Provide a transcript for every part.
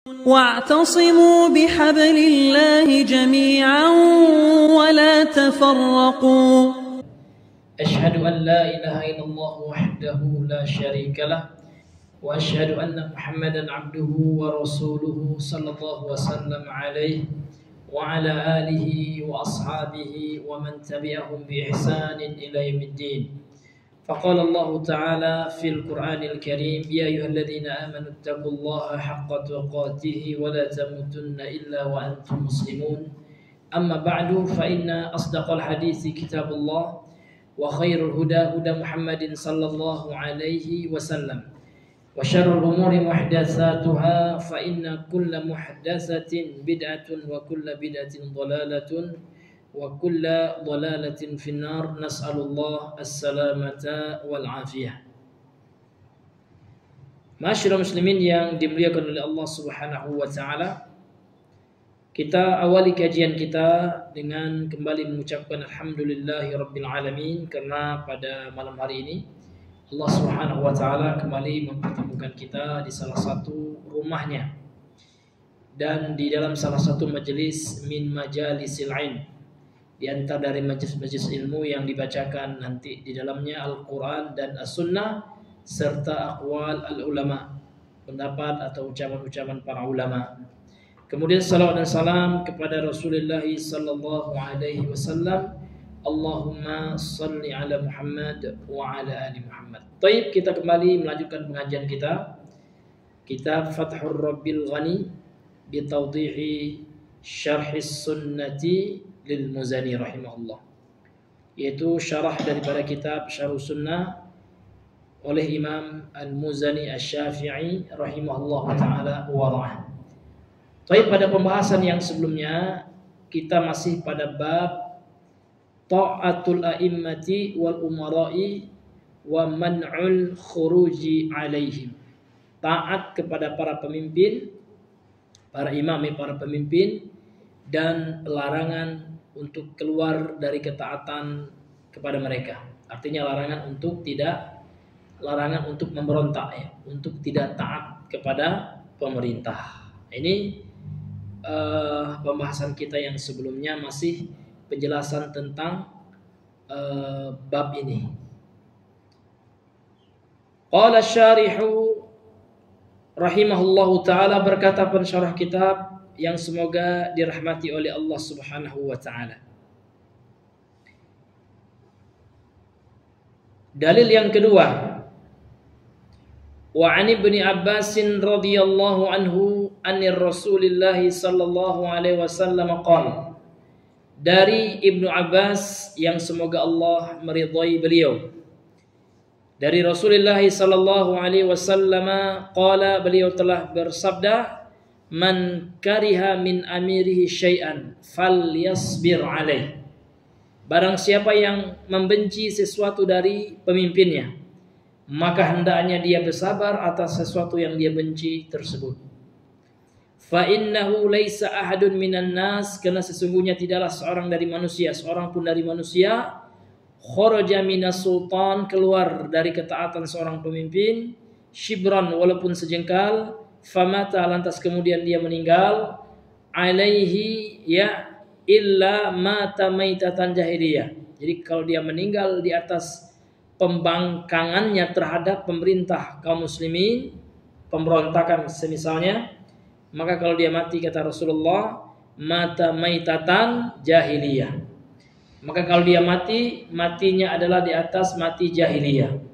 واعتصموا بحبل الله جميعا ولا تفرقوا. أشهد أن لا إله إلا الله وحده لا شريك له وأشهد أن محمدا عبده ورسوله صلى الله وسلم عليه وعلى آله وأصحابه ومن تبعهم بإحسان إلى يوم الدين. فقال الله تعالى في القرآن الكريم: يا أيها الذين آمنوا اتقوا الله حق تقاته ولا تموتن إلا وأنتم مسلمون. أما بعد فإن أصدق الحديث كتاب الله وخير الهدى هدى محمد صلى الله عليه وسلم وشر الأمور محدثاتها فإن كل محدثة بدعة وكل بدعة ضلالة وكل ضلالة في النار. نسأل الله السلامة والعافية. Masyarakat muslimin yang dimuliakan oleh Allah Subhanahu wa taala, kita awali kajian kita dengan kembali mengucapkan alhamdulillahirabbil alamin, karena pada malam hari ini Allah Subhanahu wa taala kembali mempertemukan kita di salah satu rumahnya dan di dalam salah satu majelis min majalisil ilm, di antara dari majelis ilmu yang dibacakan nanti di dalamnya Al-Quran dan As-Sunnah serta aqwal al-ulama, pendapat atau ucapan-ucapan para ulama. Kemudian salawat dan salam kepada Rasulullah sallallahu alaihi wasallam. Allahumma salli ala Muhammad wa ala ali Muhammad. Baik, kita kembali melanjutkan pengajian kita, kitab Fathur Rabbil Ghani bi tawdihi syarhis sunnati lil Muzani rahimahullah, yaitu syarah daripada kitab Syarh Sunnah oleh Imam Al-Muzani Asy-Syafi'i rahimahullah taala wa ra'ah. Baik, pada pembahasan yang sebelumnya kita masih pada bab ta'atul a'immati wal umara'i wa man'ul khuruji alaihim. Taat kepada para pemimpin, para imam, para pemimpin, dan larangan untuk keluar dari ketaatan kepada mereka. Artinya larangan untuk memberontak, ya, untuk tidak taat kepada pemerintah. Ini pembahasan kita yang sebelumnya masih penjelasan tentang bab ini. Qala syarihu rahimahullahu taala, berkata pensyarah kitab yang semoga dirahmati oleh Allah Subhanahu wa taala. Dalil yang kedua, wa 'an Ibnu Abbas radhiyallahu anhu anir Rasulillah sallallahu alaihi wasallam qala, dari Ibnu Abbas yang semoga Allah meridhai beliau, dari Rasulullah sallallahu alaihi wasallam qala, beliau telah bersabda: man kariha min amirihi syai'an falyasbir alaih. Barang siapa yang membenci sesuatu dari pemimpinnya, maka hendaknya dia bersabar atas sesuatu yang dia benci tersebut. Fa innahu laisa ahadun minan nas, karena sesungguhnya tidaklah seorang dari manusia, seorang pun dari manusia, kharaja minas sultan, keluar dari ketaatan seorang pemimpin, shibran, walaupun sejengkal, famata, lantas kemudian dia meninggal, alaihi, ya, illa mata maitatan jahiliyah. Jadi kalau dia meninggal di atas pembangkangannya terhadap pemerintah kaum muslimin, pemberontakan semisalnya, maka kalau dia mati, kata Rasulullah, mata maitatan jahiliyah. Maka kalau dia mati, matinya adalah di atas mati jahiliyah.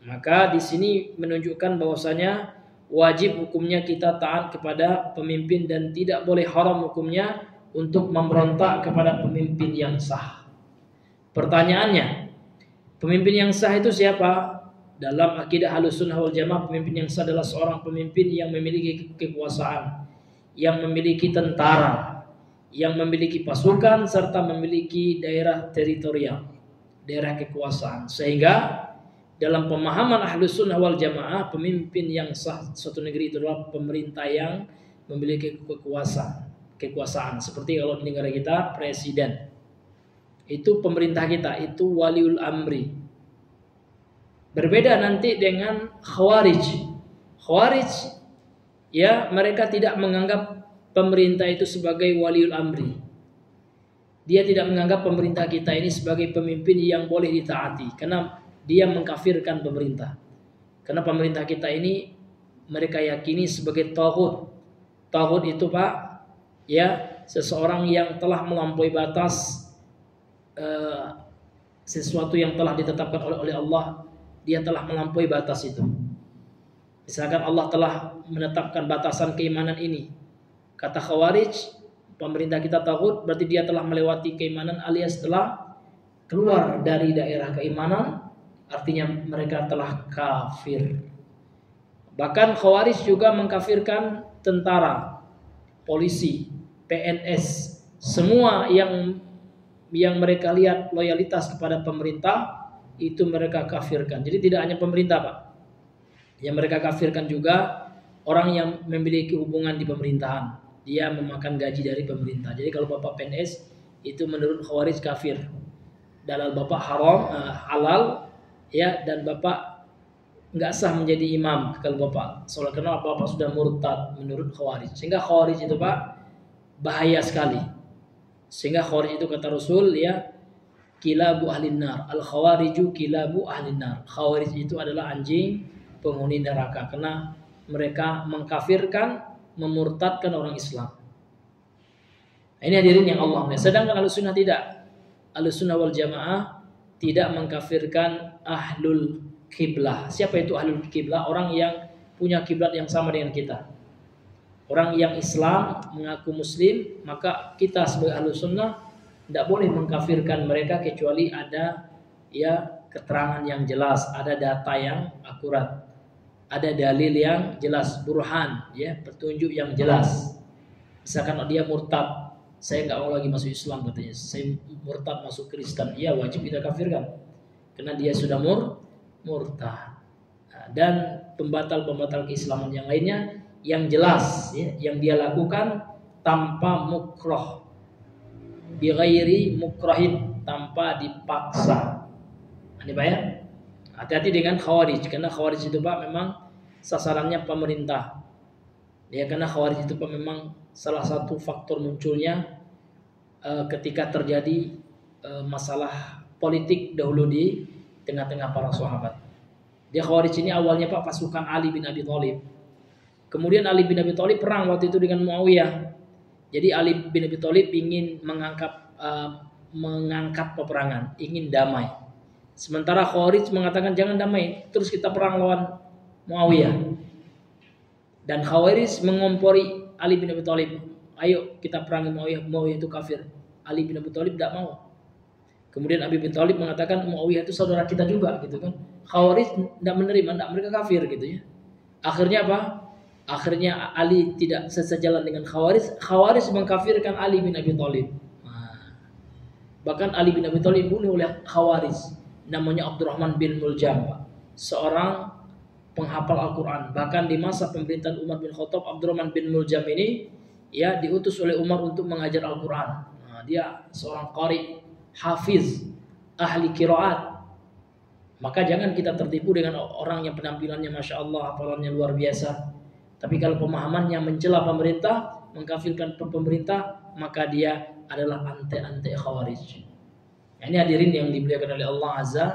Maka di sini menunjukkan bahwasanya wajib hukumnya kita taat kepada pemimpin dan tidak boleh haram hukumnya untuk memberontak kepada pemimpin yang sah. Pertanyaannya, pemimpin yang sah itu siapa? Dalam akidah Ahlussunnah wal Jamaah, pemimpin yang sah adalah seorang pemimpin yang memiliki kekuasaan, yang memiliki tentara, yang memiliki pasukan, serta memiliki daerah teritorial, daerah kekuasaan. Sehingga dalam pemahaman Ahlussunnah wal Jamaah, pemimpin yang sah suatu negeri itu adalah pemerintah yang memiliki kekuasaan. Seperti kalau di negara kita, presiden. Itu pemerintah kita, itu waliul amri. Berbeda nanti dengan Khawarij. Khawarij ya mereka tidak menganggap pemerintah itu sebagai waliul amri. Dia tidak menganggap pemerintah kita ini sebagai pemimpin yang boleh ditaati, karena dia mengkafirkan pemerintah. Karena pemerintah kita ini mereka yakini sebagai taghut. Taghut itu Pak, ya seseorang yang telah melampaui batas sesuatu yang telah ditetapkan oleh Allah, dia telah melampaui batas itu. Misalkan Allah telah menetapkan batasan keimanan ini, kata Khawarij, pemerintah kita taghut, berarti dia telah melewati keimanan alias telah keluar dari daerah keimanan, artinya mereka telah kafir. Bahkan Khawarij juga mengkafirkan tentara, polisi, PNS, semua yang mereka lihat loyalitas kepada pemerintah itu mereka kafirkan. Jadi tidak hanya pemerintah Pak, yang mereka kafirkan juga orang yang memiliki hubungan di pemerintahan, dia memakan gaji dari pemerintah. Jadi kalau Bapak PNS itu menurut Khawarij kafir, dalal Bapak halal, ya, dan Bapak nggak sah menjadi imam kalau Bapak sholat, karena Bapak sudah murtad menurut Khawarij. Sehingga Khawarij itu Pak bahaya sekali. Sehingga Khawarij itu kata Rasul, ya, kilabu ahlin nar, al khawariju kilabu ahlin nar. Khawarij itu adalah anjing penghuni neraka, karena mereka mengkafirkan, memurtadkan orang Islam. Nah, ini hadirin yang Allah muliakan. Sedangkan Ahlussunnah tidak. Ahlussunnah wal Jamaah tidak mengkafirkan ahlul kiblah. Siapa itu ahlul kiblah? Orang yang punya kiblat yang sama dengan kita. Orang yang Islam, mengaku Muslim, maka kita sebagai Ahlussunnah tidak boleh mengkafirkan mereka kecuali ada, ya, keterangan yang jelas, ada data yang akurat, ada dalil yang jelas, burhan, ya, petunjuk yang jelas. Misalkan dia murtad, saya nggak mau lagi masuk Islam katanya, saya murtad masuk Kristen, ya wajib kita kafirkan, karena dia sudah murtad. Nah, dan pembatal keislaman yang lainnya yang jelas, ya, yang dia lakukan tanpa mukroh, bighairi mukrohin, tanpa dipaksa. Ini Pak, ya, hati-hati dengan Khawarij, karena Khawarij itu Pak memang sasarannya pemerintah. Ya, karena Khawarij itu Pak memang salah satu faktor munculnya ketika terjadi masalah politik dahulu di tengah-tengah para sahabat. Dia Khawarij ini awalnya Pak pasukan Ali bin Abi Thalib. Kemudian Ali bin Abi Thalib perang waktu itu dengan Muawiyah. Jadi Ali bin Abi Thalib ingin mengangkat peperangan, ingin damai. Sementara Khawarij mengatakan jangan damai, terus kita perang lawan Muawiyah. Dan Khawarij mengompori Ali bin Abi Thalib, ayo kita perangi Muawiyah, Muawiyah itu kafir. Ali bin Abi Thalib tidak mau. Kemudian Ali bin Thalib mengatakan Muawiyah itu saudara kita juga, gitu kan. Khawarij tidak menerima, tidak, mereka kafir, gitu ya. Akhirnya apa? Akhirnya Ali tidak sejalan dengan Khawarij. Khawarij mengkafirkan Ali bin Abi Thalib. Bahkan Ali bin Abi Thalib dibunuh oleh Khawarij. Namanya Abdurrahman bin Muljam, seorang penghafal Al-Quran. Bahkan di masa pemerintahan Umar bin Khattab, Abdurrahman bin Muljam ini, ya, diutus oleh Umar untuk mengajar Al-Quran. Nah, dia seorang qari, hafiz, ahli qiraat. Maka jangan kita tertipu dengan orang yang penampilannya Masya Allah, hafalannya luar biasa, tapi kalau pemahamannya mencela pemerintah, mengkafirkan pemerintah, maka dia adalah ante-ante Khawarij. Ini hadirin yang dimuliakan oleh Allah Azza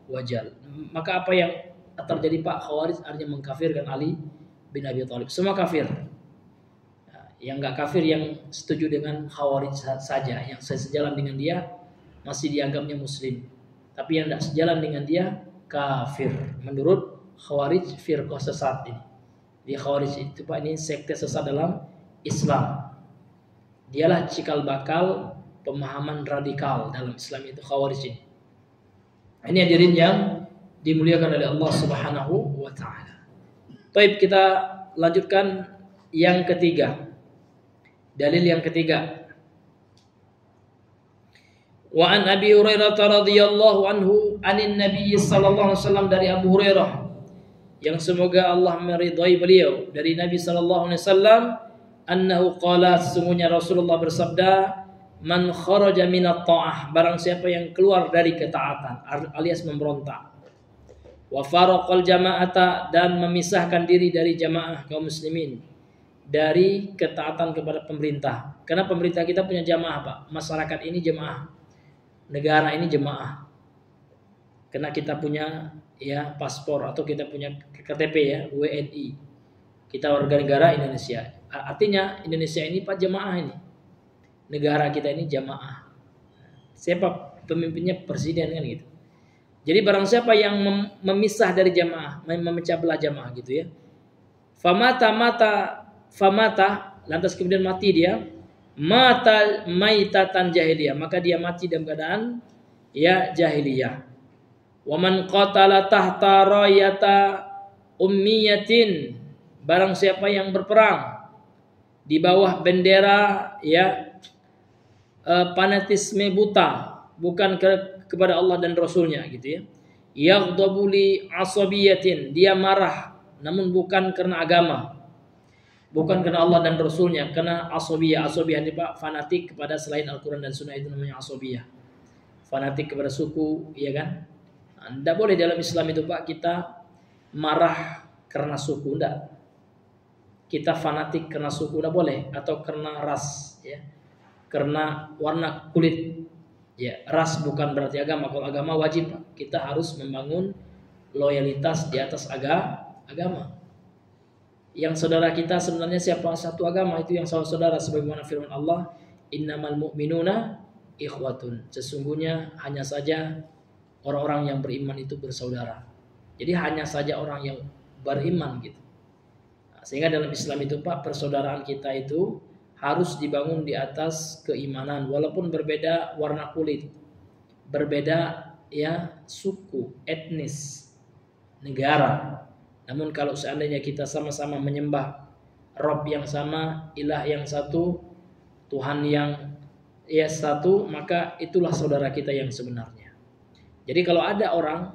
wa Jalla. Maka apa yang terjadi Pak? Khawarij artinya mengkafirkan Ali bin Abi Thalib. Semua kafir. Yang enggak kafir yang setuju dengan Khawarij saja, yang sejalan dengan dia masih dianggapnya Muslim. Tapi yang tidak sejalan dengan dia kafir. Menurut Khawarij firqah sesat ini. Di Khawarij itu Pak, ini sekte sesat dalam Islam. Dialah cikal bakal pemahaman radikal dalam Islam itu Khawarij ini. Ini hadirin yang dimuliakan oleh Allah Subhanahu wa taala. Baik, kita lanjutkan yang ketiga. Dalil yang ketiga. Wa an Abi Hurairah radhiyallahu anhu anin Nabi sallallahu alaihi wasallam, dari Abu Hurairah yang semoga Allah meridhai beliau, dari Nabi sallallahu alaihi wasallam, annahu qala, sesungguhnya Rasulullah bersabda, man kharaja minat ta'ah, barang siapa yang keluar dari ketaatan alias memberontak, wa faraqal jama'ata, dan memisahkan diri dari jamaah kaum muslimin, dari ketaatan kepada pemerintah. Karena pemerintah kita punya jamaah, Pak. Masyarakat ini jamaah. Negara ini jamaah. Karena kita punya ya paspor atau kita punya KTP ya, WNI. Kita warga negara Indonesia. Artinya Indonesia ini Pak jamaah ini. Negara kita ini jamaah. Siapa pemimpinnya? Presiden kan gitu. Jadi barang siapa yang memisah dari jamaah, memecah belah jamaah gitu ya. Famata lantas kemudian mati dia, mata maitatan jahiliyah, maka dia mati dalam keadaan ya jahiliyah. Wa man qatala tahta rayata ummiyatin, barang siapa yang berperang di bawah bendera ya fanatisme buta, bukan kepada Allah dan Rasulnya gitu ya. Yaghdabu li asabiyatin, dia marah namun bukan karena agama, bukan karena Allah dan Rasulnya, karena asabiyah. Asabiyah ini Pak fanatik kepada selain Al-Quran dan Sunnah, itu namanya asabiyah. Fanatik kepada suku, ya kan? Tidak boleh dalam Islam itu Pak kita marah karena suku, tidak. Kita fanatik karena suku tidak boleh, atau karena ras, ya, karena warna kulit. Ya, ras bukan berarti agama. Kalau agama wajib Pak, kita harus membangun loyalitas di atas agama. Yang saudara kita sebenarnya siapa? Satu agama, itu yang saudara, sebagaimana firman Allah, innamal mu'minuna ikhwatun. Sesungguhnya hanya saja orang-orang yang beriman itu bersaudara. Jadi hanya saja orang yang beriman gitu. Nah, sehingga dalam Islam itu Pak, persaudaraan kita itu harus dibangun di atas keimanan, walaupun berbeda warna kulit, berbeda ya suku, etnis, negara. Namun kalau seandainya kita sama-sama menyembah Rabb yang sama, ilah yang satu, Tuhan yang ya satu, maka itulah saudara kita yang sebenarnya. Jadi kalau ada orang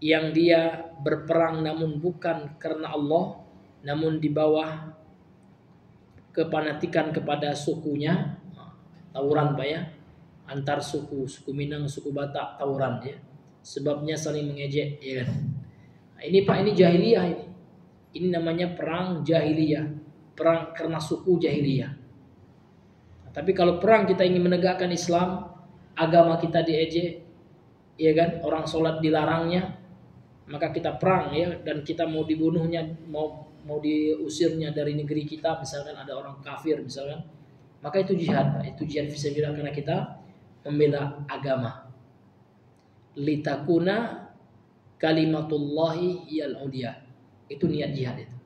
yang dia berperang namun bukan karena Allah, namun di bawah kepanatikan kepada sukunya, tawuran Pak ya, antar suku Minang, suku Batak, tawuran ya, sebabnya saling mengejek ya kan. Nah, ini Pak, ini jahiliyah ini. Ini namanya perang jahiliyah, perang karena suku jahiliyah. Nah, tapi kalau perang kita ingin menegakkan Islam, agama kita diejek, ya kan, orang sholat dilarangnya, maka kita perang ya, dan kita mau dibunuhnya, mau diusirnya dari negeri kita, misalkan ada orang kafir misalkan, maka itu jihad Pak, itu jihad fisabilillah, karena kita membela agama. Litakuna kalimatullahi hiyal ulya, itu niat jihad itu,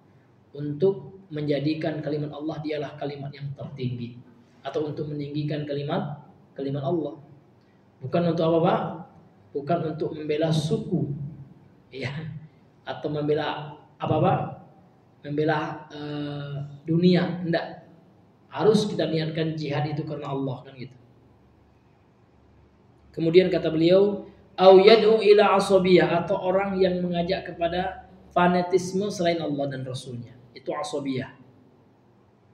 untuk menjadikan kalimat Allah dialah kalimat yang tertinggi, atau untuk meninggikan kalimat Allah. Bukan untuk apa Pak? Bukan untuk membela suku ya, atau membela apa Pak? Membela dunia, enggak. Harus kita niatkan jihad itu karena Allah kan gitu. Kemudian kata beliau, au yad'u ila asabiyah, atau orang yang mengajak kepada fanatisme selain Allah dan Rasulnya, itu asabiyah.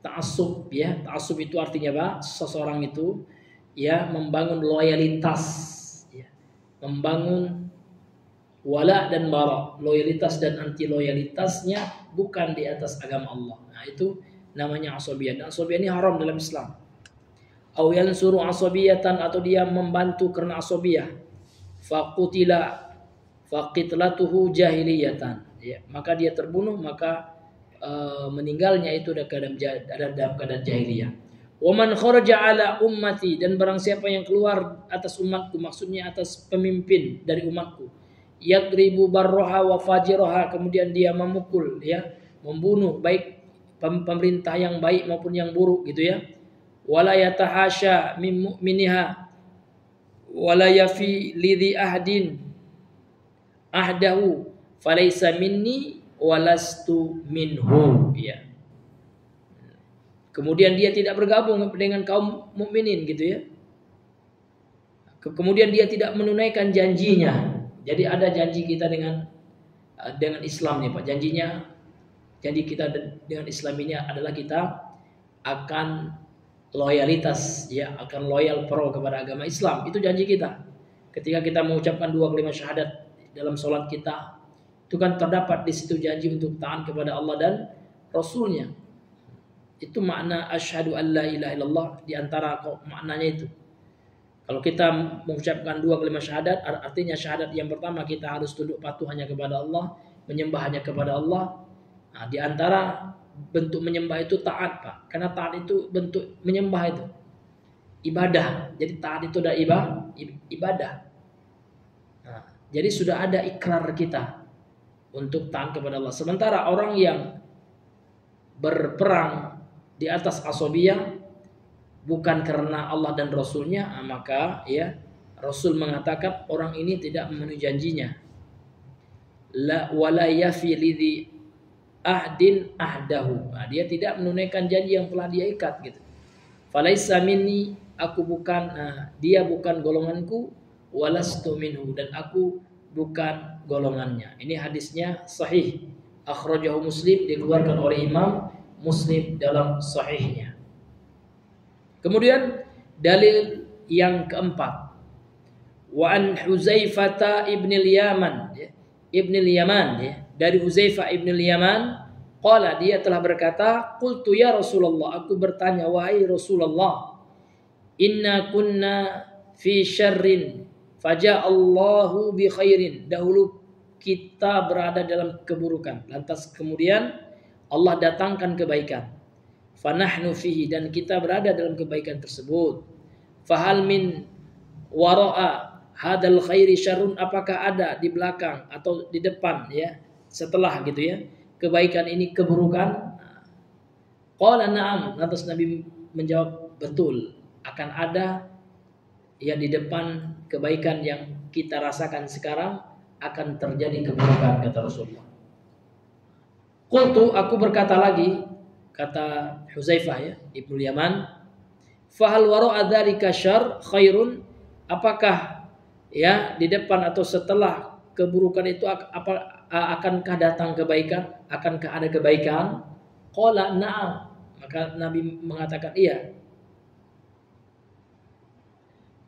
Ta'assub ya, ta'assub itu artinya Pak, seseorang itu ya membangun loyalitas ya, membangun wala dan bara, loyalitas dan anti loyalitasnya bukan di atas agama Allah. Nah, itu namanya asabiyah. Dan asabiyah ini haram dalam Islam. Au yansuru asabiyatan, atau dia membantu karena asabiyah. Faqutila faqitlatuhu jahiliyatan. Ya, maka dia terbunuh, maka meninggalnya itu dalam keadaan jahiliyah. Wa man kharaja ala ummati, dan barang siapa yang keluar atas umatku, maksudnya atas pemimpin dari umatku, yadribu barroha wa fajiraha, kemudian dia memukul ya, membunuh baik pemerintah yang baik maupun yang buruk gitu ya. Wala yatahasya min mu'miniha wala yafi lidhi ahdin ahdahu falaysa minni walastu minhu ya. Kemudian dia tidak bergabung dengan kaum mukminin gitu ya. Kemudian dia tidak menunaikan janjinya. Jadi ada janji kita dengan Islam nih Pak. Janji kita dengan Islam ini adalah kita akan loyalitas ya, akan loyal pro kepada agama Islam. Itu janji kita. Ketika kita mengucapkan 2 kalimat syahadat dalam sholat kita, itu kan terdapat di situ janji untuk taat kepada Allah dan Rasulnya. Itu makna asyhadu an la ilaha illallah, di antara maknanya itu. Kalau kita mengucapkan 2 kalimat syahadat, artinya syahadat yang pertama kita harus tunduk patuh hanya kepada Allah, menyembah hanya kepada Allah. Nah, di antara bentuk menyembah itu taat, Pak. Karena taat itu bentuk menyembah itu. Ibadah. Jadi taat itu adalah ibadah. Nah, jadi sudah ada ikrar kita untuk taat kepada Allah. Sementara orang yang berperang di atas asabiyah bukan karena Allah dan Rasulnya, maka ya Rasul mengatakan orang ini tidak memenuhi janjinya. La wala yafi lidhi ahdin ahdahu. Nah, dia tidak menunaikan janji yang telah dia ikat gitu. Falaisa minni, aku bukan, dia bukan golonganku, walastu minhu, dan aku bukan golongannya. Ini hadisnya sahih. Akhrajahu Muslim, dikeluarkan oleh Imam Muslim dalam sahihnya. Kemudian dalil yang keempat, wa an Huzaifah ibn al-Yaman, dari Huzaifah ibn al-Yaman, qala, dia telah berkata, qultu ya Rasulullah, aku bertanya wahai Rasulullah, inna kunna fi syarrin faja'allahu bi khairin, dahulu kita berada dalam keburukan, lantas kemudian Allah datangkan kebaikan. Fanahnu fihi, dan kita berada dalam kebaikan tersebut. Fahal min wara'a hadal khairi syarrun, apakah ada di belakang atau di depan, ya, setelah gitu ya, kebaikan ini keburukan? Qala na'am, lantas Nabi menjawab, betul, akan ada yang di depan kebaikan yang kita rasakan sekarang akan terjadi keburukan, kata Rasulullah. Qultu, aku berkata lagi, kata Huzaifah ya, Ibnu Yaman, fahal wara'a dzalika syarr khairun, apakah ya di depan atau setelah keburukan itu akankah datang kebaikan, akankah ada kebaikan? Qala na'am, maka Nabi mengatakan iya.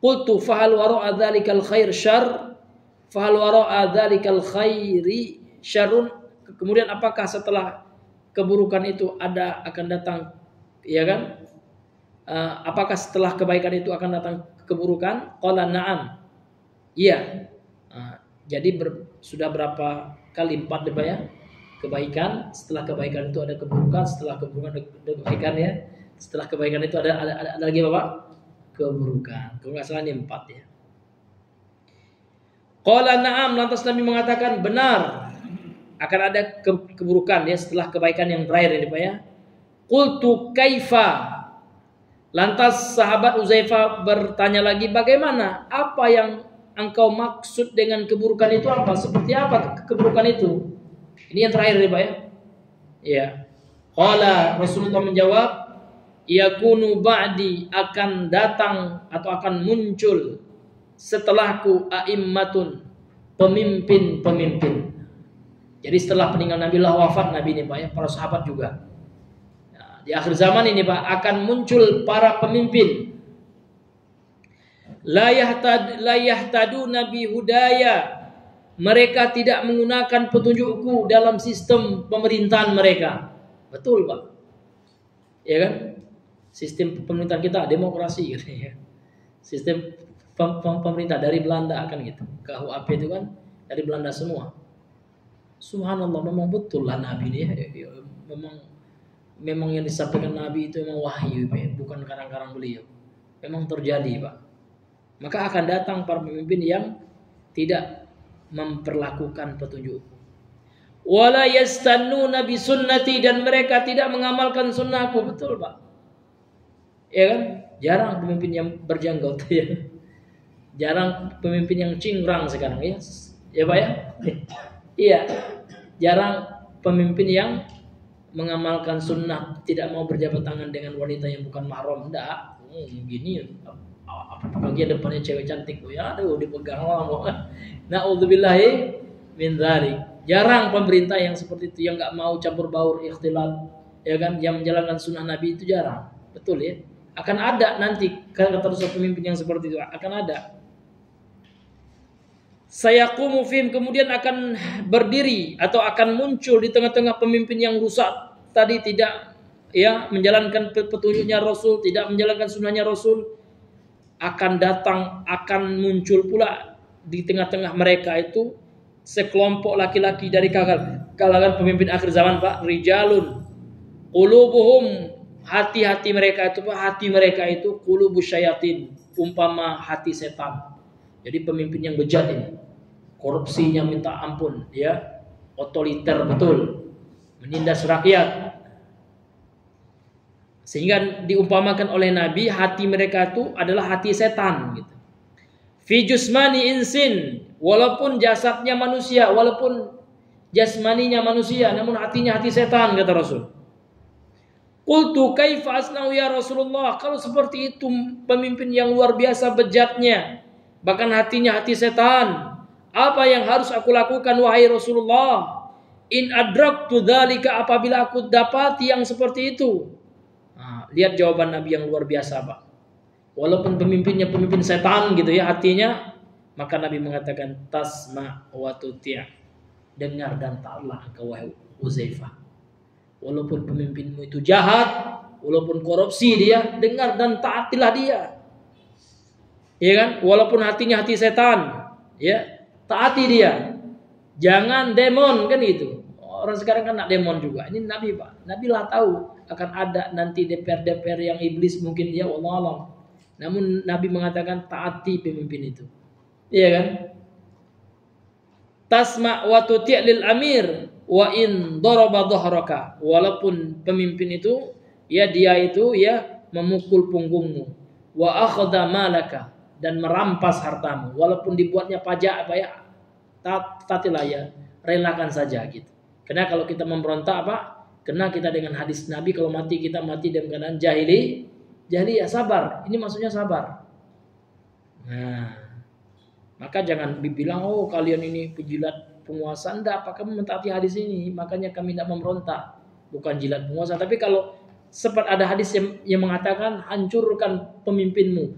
Qultu fahal wara'a dzalikal khair syarr, fahal wara'a dzalikal khairi syarrun, kemudian apakah setelah keburukan itu akan datang, ya kan? Apakah setelah kebaikan itu akan datang keburukan? Qala na'am, iya. Jadi sudah berapa kali, 4 ya, kebaikan, setelah kebaikan itu ada keburukan, setelah keburukan ada kebaikan ya, setelah kebaikan itu ada lagi Bapak keburukan. Kalau nggak salah ini 4 ya. Qala na'am, lantas Nabi mengatakan benar, akan ada keburukan ya setelah kebaikan yang terakhir ini Pak ya. Qultu kaifa, lantas sahabat Huzaifah bertanya lagi, bagaimana, apa yang engkau maksud dengan keburukan itu, apa, seperti apa keburukan itu? Ini yang terakhir nih Pak ya. Iya. Qala, Rasulullah menjawab, yakunu ba'di, akan datang atau akan muncul setelahku a'immatun, pemimpin-pemimpin. Jadi setelah peninggalan Nabi Allah wafat Nabi ini Pak ya, para sahabat juga. Nah, di akhir zaman ini Pak akan muncul para pemimpin. La yahtadu nabi hudaya, mereka tidak menggunakan petunjukku dalam sistem pemerintahan mereka. Betul Pak. Ya kan? Sistem pemerintahan kita demokrasi gitu ya. Sistem pemerintah dari Belanda kan gitu. KUHP itu kan dari Belanda semua. Subhanallah, memang betul lah Nabi ini ya, memang yang disampaikan Nabi itu memang wahyu Pak, bukan karang-karang beliau. Memang terjadi Pak. Maka akan datang para pemimpin yang tidak memperlakukan petunjuk. Wala yastannuna bi sunnati, dan mereka tidak mengamalkan sunnahku. Betul Pak. Ya kan? Jarang pemimpin yang berjanggot ya. Jarang pemimpin yang cingkrang sekarang ya. Ya Pak ya? Iya. Jarang pemimpin yang mengamalkan sunnah, tidak mau berjabat tangan dengan wanita yang bukan mahram. Enggak. Gini bagian depannya cewek cantik ya, aduh dipegang lama. Na'udzubillahi min dzalik. Jarang pemerintah yang seperti itu, yang enggak mau campur baur ikhtilat, ya kan, yang menjalankan sunnah Nabi itu jarang. Betul ya? Akan ada nanti kata Rasul pemimpin yang seperti itu, akan ada. Sayaqumu fihim, kemudian akan berdiri atau akan muncul di tengah-tengah pemimpin yang rusak tadi, tidak ya menjalankan petunjuknya Rasul, tidak menjalankan sunnahnya Rasul, akan muncul pula di tengah-tengah mereka itu sekelompok laki-laki dari kalangan pemimpin akhir zaman, Pak. Rijalun qulubuhum, hati mereka itu qulubus syayatin, umpama hati setan. Jadi pemimpin yang bejat ini, korupsinya minta ampun, ya, otoriter betul, menindas rakyat. Sehingga diumpamakan oleh Nabi, hati mereka itu adalah hati setan gitu. Fi jusmani insin, walaupun jasadnya manusia, walaupun jasmaninya manusia, namun hatinya hati setan, kata Rasul. Qultu kaifa asna'u ya Rasulullah, kalau seperti itu pemimpin yang luar biasa bejatnya, bahkan hatinya hati setan, apa yang harus aku lakukan wahai Rasulullah? In adraktu dzalika, apabila aku dapati yang seperti itu. Nah, lihat jawaban Nabi yang luar biasa, Pak. Walaupun pemimpinnya pemimpin setan gitu ya hatinya, maka Nabi mengatakan tasma wa tuti', dengar dan taatlah engkau wahai Uzaifah. Walaupun pemimpinmu itu jahat, walaupun korupsi dia, dengar dan taatilah dia. Ya kan? Walaupun hatinya hati setan, ya, taati dia. Jangan demon, kan gitu. Orang sekarang kan nak demon juga. Ini Nabi, Pak. Nabi lah tahu akan ada nanti DPR yang iblis mungkin, ya Allah alam. Namun Nabi mengatakan taati pemimpin itu. Iya kan? Tasma wa tuti' lil amir wa in daraba dhahraka. Walaupun pemimpin itu ya dia itu ya memukul punggungmu, wa akhadha malaka, dan merampas hartamu, walaupun dibuatnya pajak apa ya, taatilah ya, relakan saja gitu. Karena kalau kita memberontak apa? Kena kita dengan hadis Nabi, kalau mati kita mati dalam keadaan jahiliyah, sabar. Ini maksudnya sabar. Nah, maka jangan dibilang oh kalian ini penjilat penguasa. Enggak, apa kamu mentaati hadis ini, makanya kami tidak memberontak. Bukan jilat penguasa, tapi kalau sempat ada hadis yang mengatakan hancurkan pemimpinmu,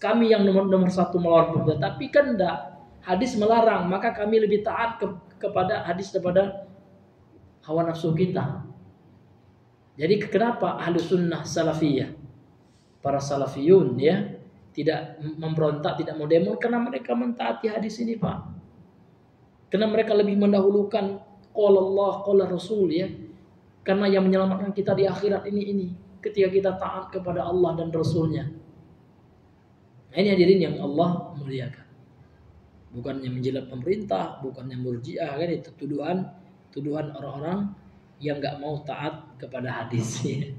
kami yang nomor satu melawan pemberontak. Tapi kan enggak, hadis melarang, maka kami lebih taat kepada hadis daripada hawa nafsu kita. Jadi kenapa ahlu sunnah salafiyah, para salafiyun ya, tidak memberontak, tidak mau demo? Karena mereka mentaati hadis ini, Pak. Karena mereka lebih mendahulukan qala Allah, qala Rasul ya. Karena yang menyelamatkan kita di akhirat ini ketika kita taat kepada Allah dan Rasulnya. Nah, ini hadirin yang Allah muliakan. Bukannya menjilat pemerintah, bukannya murji'ah, kan itu tuduhan orang-orang yang enggak mau taat kepada hadis ya.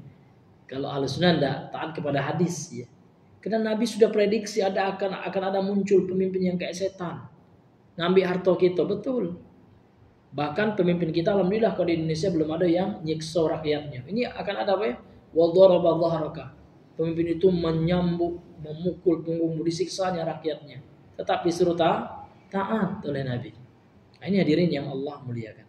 Kalau Ahlussunnah enggak taat kepada hadis ya. Karena Nabi sudah prediksi akan ada muncul pemimpin yang kayak setan, ngambil harta kita, betul. Bahkan pemimpin kita alhamdulillah kalau di Indonesia belum ada yang nyiksa rakyatnya. Ini akan ada apa ya? Wa daraba dhahraka. Pemimpin itu menyambuk, memukul punggungmu, disiksanya rakyatnya. Tetap disuruh taat oleh Nabi. Nah, ini hadirin yang Allah muliakan.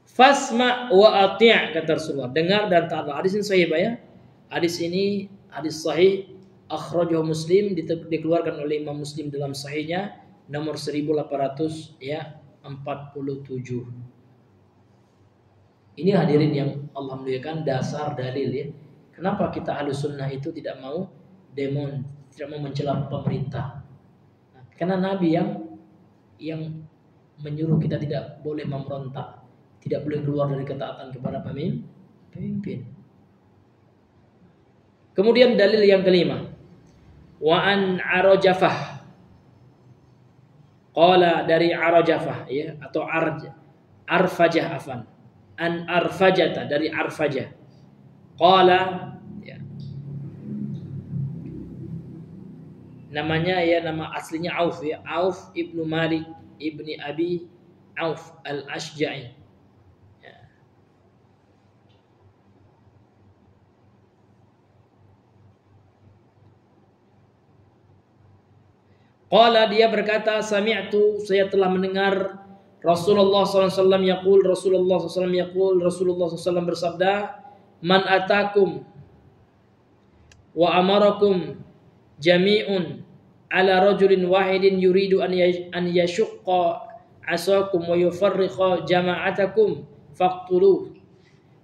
Fasma wa ati', kata Rasulullah, dengar dan taatlah. Hadis ini sahih ya. Hadis ini hadis sahih, akhrajahu Muslim, dikeluarkan oleh Imam Muslim dalam sahihnya nomor 1847. Ini hadirin yang Allah muliakan, dasar dalil ya. Kenapa kita Ahlussunnah itu tidak mau demon, tidak mau mencela pemerintah? Karena Nabi yang menyuruh kita tidak boleh memberontak, tidak boleh keluar dari ketaatan kepada pemimpin. Kemudian dalil yang kelima, wa an Arajafah, qala dari Arajafah ya, atau Arfajah afan, an Arfajata dari Arfajah, qala ya, namanya ya, nama aslinya Auf ya, Auf ibnu Malik ibni Abi Auf al-Ashja'i. Qala, dia berkata, sami'tu, saya telah mendengar Rasulullah SAW yaqul, Rasulullah SAW bersabda, man atakum wa amarakum jami'un ala rajulin wahidin yuridu an yashqa asakum wa yufarriqa jama'atakum faqtuluh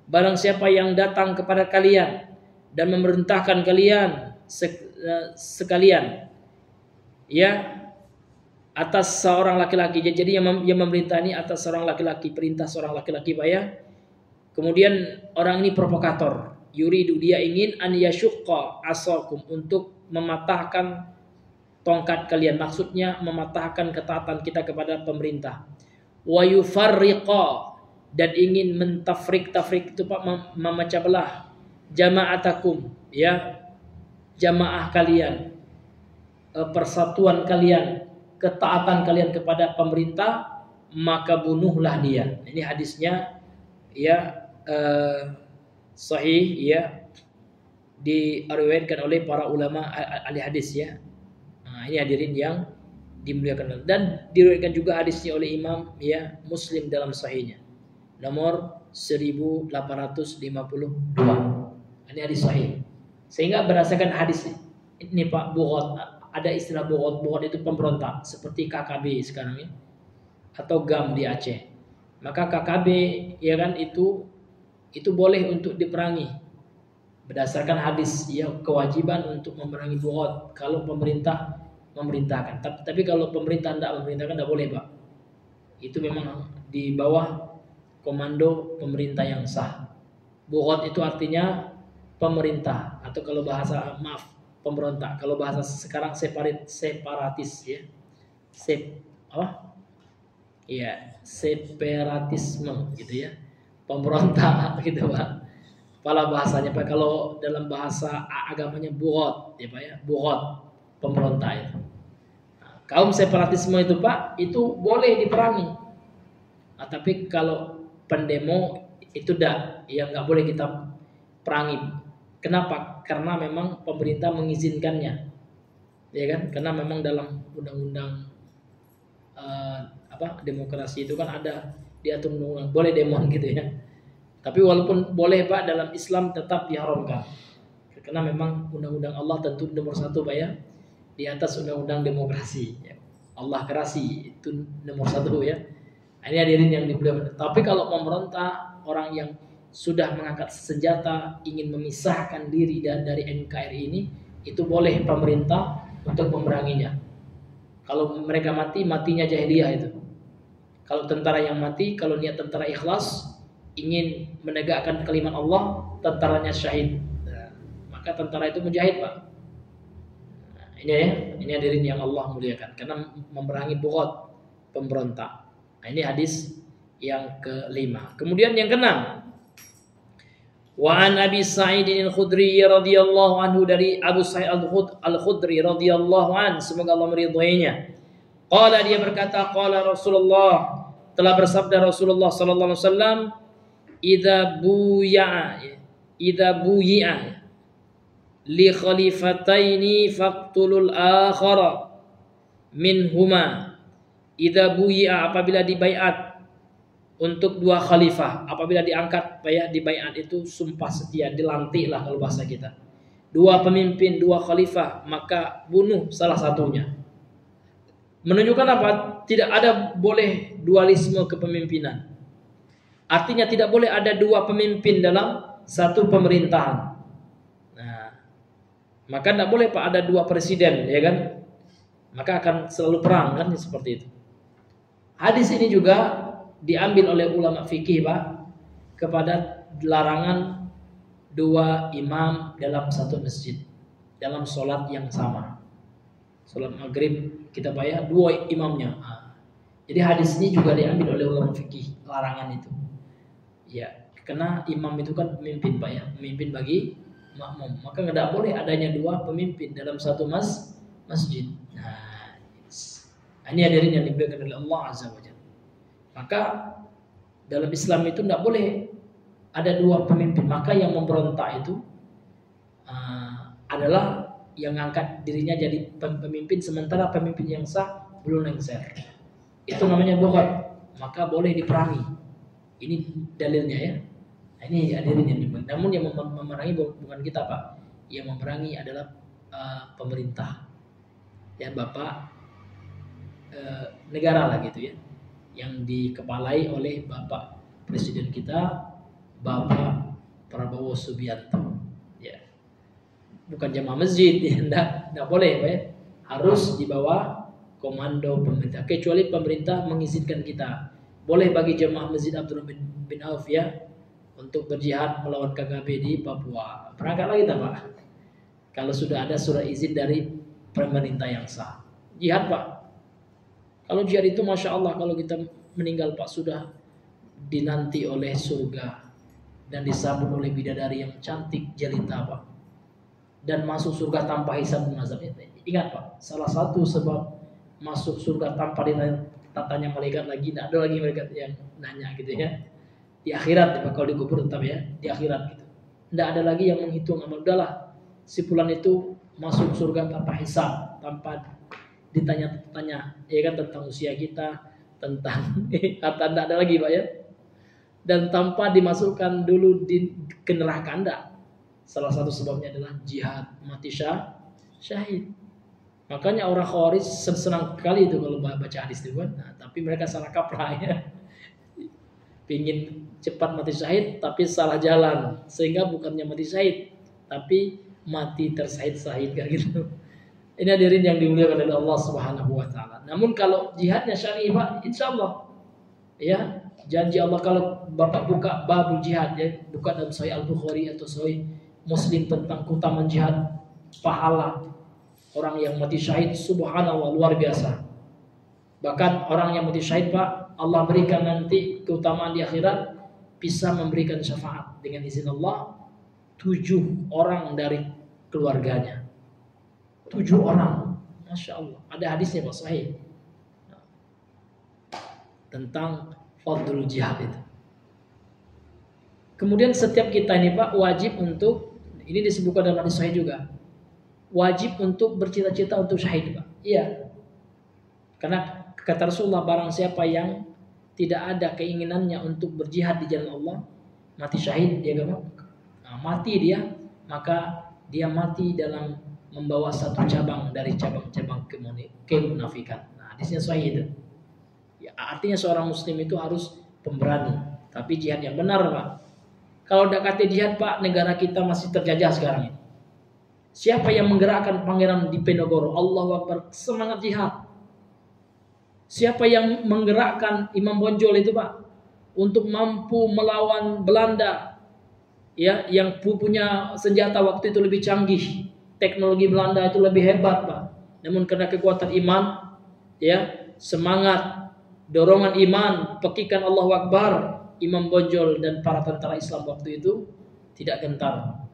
barang siapa yang datang kepada kalian dan memerintahkan kalian sekalian ya atas seorang laki-laki. Jadi yang memerintah ini atas seorang laki-laki, perintah seorang laki-laki Pak ya. Kemudian orang ini provokator, yuridu, dia ingin an yashqa asakum, untuk mematahkan tongkat kalian, maksudnya mematahkan ketaatan kita kepada pemerintah. Wa yufarriqa, dan ingin mentafrik itu Pak, memecah belah jama'atakum ya, jamaah kalian, persatuan kalian, ketaatan kalian kepada pemerintah, maka bunuhlah dia. Ini hadisnya ya sahih ya, diriwayatkan oleh para ulama ahli hadis ya. Nah, ini hadirin yang dimuliakan, dan diriwayatkan juga hadisnya oleh Imam ya Muslim dalam sahihnya nomor 1852. Ini hadis sahih. Sehingga berdasarkan hadis ini Pak, bughat, ada istilah bughat itu pemberontak, seperti KKB sekarang ya, atau GAM di Aceh. Maka KKB ya kan itu boleh untuk diperangi berdasarkan hadis ya, kewajiban untuk memerangi bughat kalau pemerintah memerintahkan. Tapi kalau pemerintah tidak memerintahkan, tidak boleh Pak. Itu memang di bawah komando pemerintah yang sah. Bughat itu artinya pemerintah, atau kalau bahasa pemberontak. Kalau bahasa sekarang separatis ya. Separatisme gitu ya. Pemberontak gitu Pak. Kepala bahasanya Pak. Kalau dalam bahasa agamanya bughat ya Pak ya. Bughat, pemberontak itu. Nah, kaum separatisme itu Pak, itu boleh diperangi. Nah, tapi kalau pendemo itu nggak boleh kita perangi. Kenapa? Karena memang pemerintah mengizinkannya, ya kan? Karena memang dalam undang-undang demokrasi itu kan ada diatur undang-undang boleh demo gitu ya. Tapi walaupun boleh Pak, dalam Islam tetap diharamkan. Karena memang undang-undang Allah tentu nomor satu Pak ya, di atas undang-undang demokrasi. Ya. Allah kerasi itu nomor satu ya. Ini hadirin yang dimuliakan. Tapi kalau memerintah, orang yang sudah mengangkat senjata ingin memisahkan diri dari NKRI ini, itu boleh pemerintah untuk memeranginya. Kalau mereka matinya jahiliyah itu. Kalau tentara yang mati, kalau niat tentara ikhlas ingin menegakkan kalimat Allah, tentaranya syahid. Nah, maka tentara itu mujahid Pak. Nah, ini hadirin yang Allah muliakan, karena memerangi bughat, pemberontak. Nah, ini hadis yang kelima. Kemudian yang keenam, wa an Abi Sa'id al-Khudri radhiyallahu anhu, dari Abu Sa'id al-Khudri radhiyallahu an, semoga Allah meridhoinya. Qala, dia berkata, qala Rasulullah, telah bersabda Rasulullah sallallahu alaihi wasallam, idza buyi'a li khalifataini faqtulul akhara minhuma. Idza buyi'a, apabila dibaiat untuk dua khalifah, apabila diangkat ya, dibaiat itu sumpah setia, dilantik lah kalau bahasa kita. Dua pemimpin, dua khalifah, maka bunuh salah satunya. Menunjukkan apa? Tidak ada boleh dualisme kepemimpinan. Artinya tidak boleh ada dua pemimpin dalam satu pemerintahan. Nah, maka tidak boleh Pak ada dua presiden, ya kan? Maka akan selalu perang kan, seperti itu. Hadis ini juga diambil oleh ulama fikih Pak, kepada larangan dua imam dalam satu masjid dalam sholat yang sama. Sholat maghrib kita Pak ya, dua imamnya. Jadi hadis ini juga diambil oleh ulama fikih, larangan itu. Ya, karena imam itu kan pemimpin Pak ya, pemimpin bagi makmum. Maka tidak boleh adanya dua pemimpin dalam satu masjid. Nah, ini hadirin yang diberikan oleh Allah Azza wa Jalla. Maka dalam Islam itu tidak boleh ada dua pemimpin. Maka yang memberontak itu adalah yang angkat dirinya jadi pemimpin, sementara pemimpin yang sah belum lengser. Itu namanya bughat. Maka boleh diperangi. Ini dalilnya ya. Ini hadirin yang diperangi. Namun yang memerangi bukan kita Pak. Yang memerangi adalah pemerintah. Ya Bapak negara lah gitu ya. Yang dikepalai oleh Bapak Presiden kita, Bapak Prabowo Subianto. Ya. Bukan jamaah masjid, ya, enggak boleh, Pak, ya. Harus di bawah komando pemerintah, kecuali pemerintah mengizinkan kita. Boleh bagi jemaah Masjid Abdurrahman bin Auf ya untuk berjihad melawan KKB di Papua. Berangkat lagi tak, Pak? Kalau sudah ada surat izin dari pemerintah yang sah. Jihad, Pak. Kalau jihad itu Masya Allah, kalau kita meninggal, Pak, sudah dinanti oleh surga dan disambut oleh bidadari yang cantik jelita, Pak, dan masuk surga tanpa hisab dan azab. Ingat, Pak, salah satu sebab masuk surga tanpa ditanya malaikat lagi, tidak ada lagi malaikat yang nanya gitu ya. Di akhirat, ya, kalau dikubur tetap ya, di akhirat gitu. Tidak ada lagi yang menghitung amal. Udahlah, si fulan itu masuk surga tanpa hisab, tanpa ditanya-tanya, ya kan, tentang usia kita, tentang kata tidak ada lagi, Pak, ya. Dan tanpa dimasukkan dulu ke neraka Anda. Salah satu sebabnya adalah jihad, mati syahid. Makanya orang Khawarij senang sekali itu kalau baca hadis itu kan. Nah, tapi mereka salah kaprah ya. Pingin cepat mati syahid tapi salah jalan, sehingga bukannya mati syahid tapi mati tersahid-sahid kayak gitu. Ini hadirin yang dimuliakan oleh Allah Subhanahu wa taala. Namun kalau jihadnya syar'i, Pak, insyaallah ya, janji Allah. Kalau Bapak buka babul jihad ya, buka dalam Sahih Al-Bukhari atau Sahih Muslim tentang keutamaan jihad, pahala orang yang mati syahid, subhanallah, luar biasa. Bahkan orang yang mati syahid, Pak, Allah berikan nanti keutamaan di akhirat, bisa memberikan syafaat dengan izin Allah 7 orang dari keluarganya. 7 orang, Masya Allah. Ada hadisnya, Pak, sahih tentang fadlul jihad itu. Kemudian setiap kita ini, Pak, wajib untuk, ini disebutkan dalam hadis sahih juga, wajib untuk bercita-cita untuk syahid, Pak. Iya. Karena kata Rasulullah, barang siapa yang tidak ada keinginannya untuk berjihad di jalan Allah, mati syahid, dia gak mau. Nah, mati dia, maka dia mati dalam membawa satu cabang dari cabang-cabang kemunafikan. Nah, hadisnya sahih itu. Ya, artinya seorang muslim itu harus pemberani, tapi jihad yang benar, Pak. Kalau udah kata jihad, Pak, negara kita masih terjajah sekarang ini. Siapa yang menggerakkan Pangeran Diponegoro? Allahu Akbar, semangat jihad. Siapa yang menggerakkan Imam Bonjol itu, Pak, untuk mampu melawan Belanda, ya, yang punya senjata waktu itu lebih canggih, teknologi Belanda itu lebih hebat, Pak. Namun karena kekuatan iman, ya, semangat, dorongan iman, pekikan Allahu Akbar, Imam Bonjol dan para tentara Islam waktu itu tidak gentar.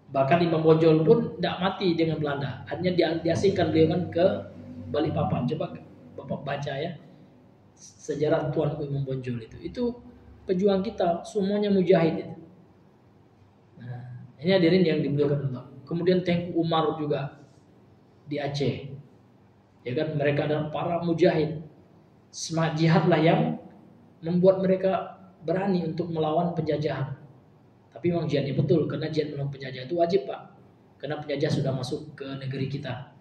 Bahkan Imam Bonjol pun tidak mati dengan Belanda, hanya diasingkan beliau kan ke Balikpapan. Coba Bapak baca ya sejarah Tuanku Imam Bonjol itu pejuang kita, semuanya mujahid itu. Nah, ini hadirin yang dimuliakan Allah. Kemudian Tengku Umar juga di Aceh, ya kan, mereka adalah para mujahid. Semangat jihadlah yang membuat mereka berani untuk melawan penjajahan. Tapi memang jihadnya betul, karena jihad melawan penjajah itu wajib, Pak. Karena penjajah sudah masuk ke negeri kita.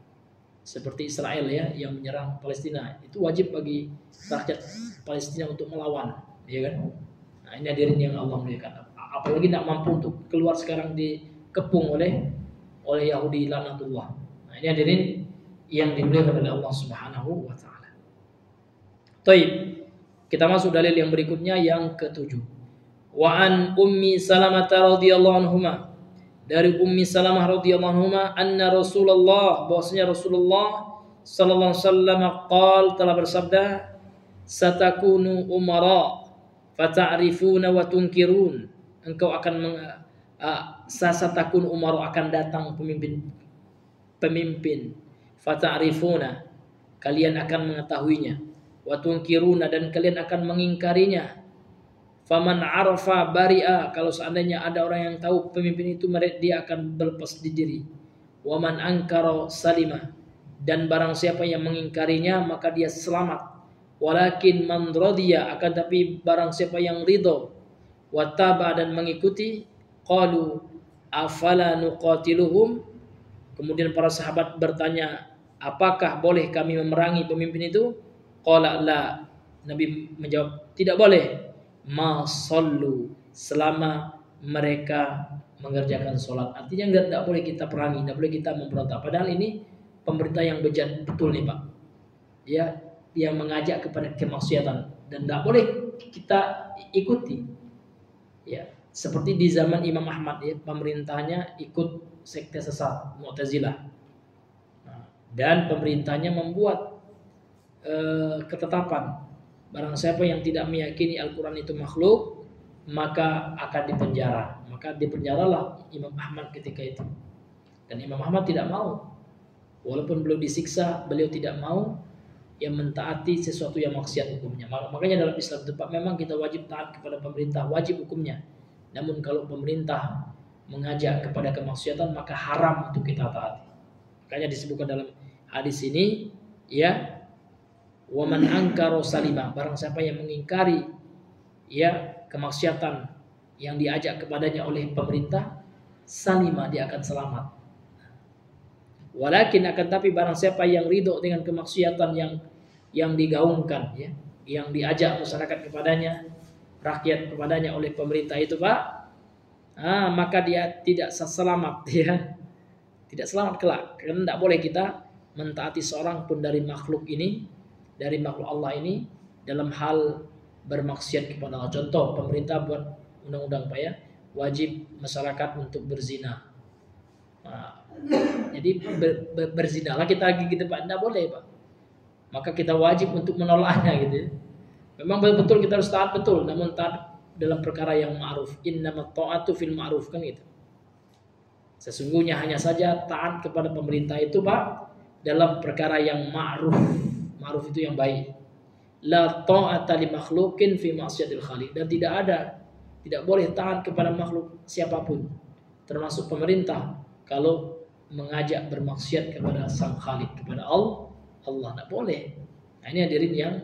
Seperti Israel ya, yang menyerang Palestina, itu wajib bagi rakyat Palestina untuk melawan, ya kan? Nah, ini hadirin yang Allah muliakan. Apalagi tidak mampu untuk keluar sekarang dikepung oleh Yahudi laknatullah. Nah, ini hadirin yang dimuliakan oleh Allah Subhanahu wa taala. Baik, kita masuk dalil yang berikutnya, yang ke-7. Wa an Ummi Salamah radhiyallahu anhuma, dari Ummi Salamah radhiyallahu anhuma, anna Rasulullah, bahwasanya Rasulullah sallallahu alaihi wasallam telah bersabda, satakunu umara fata'rifuna wa tunkirun, engkau akan satakun umara, akan datang pemimpin, fata'rifuna, kalian akan mengetahuinya, wa tunkiruna, dan kalian akan mengingkarinya. Faman arafa bari'a, kalau seandainya ada orang yang tahu pemimpin itu, dia akan berlepas diri. Waman angkara salima, dan barang siapa yang mengingkarinya maka dia selamat. Walakin man radiya, akan tapi barang siapa yang ridho, wataba, dan mengikuti, qalu afala nuqatiluhum, kemudian para sahabat bertanya, apakah boleh kami memerangi pemimpin itu? Qala la, Nabi menjawab, tidak boleh. ma sallu, selama mereka mengerjakan sholat. Artinya enggak boleh kita perangi, enggak boleh kita memberontak. Padahal ini pemerintah yang bejat betul nih Pak. Ya, yang mengajak kepada kemaksiatan dan enggak boleh kita ikuti. Ya, seperti di zaman Imam Ahmad ya, pemerintahnya ikut sekte sesat Mu'tazilah. Nah, dan pemerintahnya membuat ketetapan barang siapa yang tidak meyakini Al-Quran itu makhluk maka akan dipenjara. Maka dipenjaralah Imam Ahmad ketika itu. Dan Imam Ahmad tidak mau. Walaupun beliau disiksa, beliau tidak mau yang mentaati sesuatu yang maksiat hukumnya. Makanya dalam Islam tempat memang kita wajib taat kepada pemerintah, wajib hukumnya. Namun kalau pemerintah mengajak kepada kemaksiatan maka haram untuk kita taati. Makanya disebutkan dalam hadis ini, ya, waman angkaro salima, barang siapa yang mengingkari ya kemaksiatan yang diajak kepadanya oleh pemerintah, salima, dia akan selamat. Walakin akan tapi barang siapa yang ridho dengan kemaksiatan yang digaungkan ya, yang diajak masyarakat kepadanya, rakyat kepadanya oleh pemerintah itu Pak, maka dia tidak selamat ya. Tidak selamat kelak. Karena tidak boleh kita mentaati seorang pun dari makhluk ini, dari makhluk Allah ini dalam hal bermaksiat kepada Allah. Contoh, pemerintah buat undang-undang Pak ya, wajib masyarakat untuk berzina. Nah, jadi berzinalah kita lagi gitu Pak, tidak boleh Pak. Maka kita wajib untuk menolaknya gitu ya. Memang betul kita harus taat betul, namun taat dalam perkara yang ma'ruf. Innamat ta'atu fil ma'ruf, kan gitu. Sesungguhnya hanya saja taat kepada pemerintah itu Pak dalam perkara yang ma'ruf. Ma'ruf itu yang baik. La ta'ata li makhluqin fi ma'siyatil khaliq, dan tidak boleh taat kepada makhluk siapapun termasuk pemerintah kalau mengajak bermaksiat kepada sang khaliq, kepada Allah tidak boleh. Nah, ini hadirin yang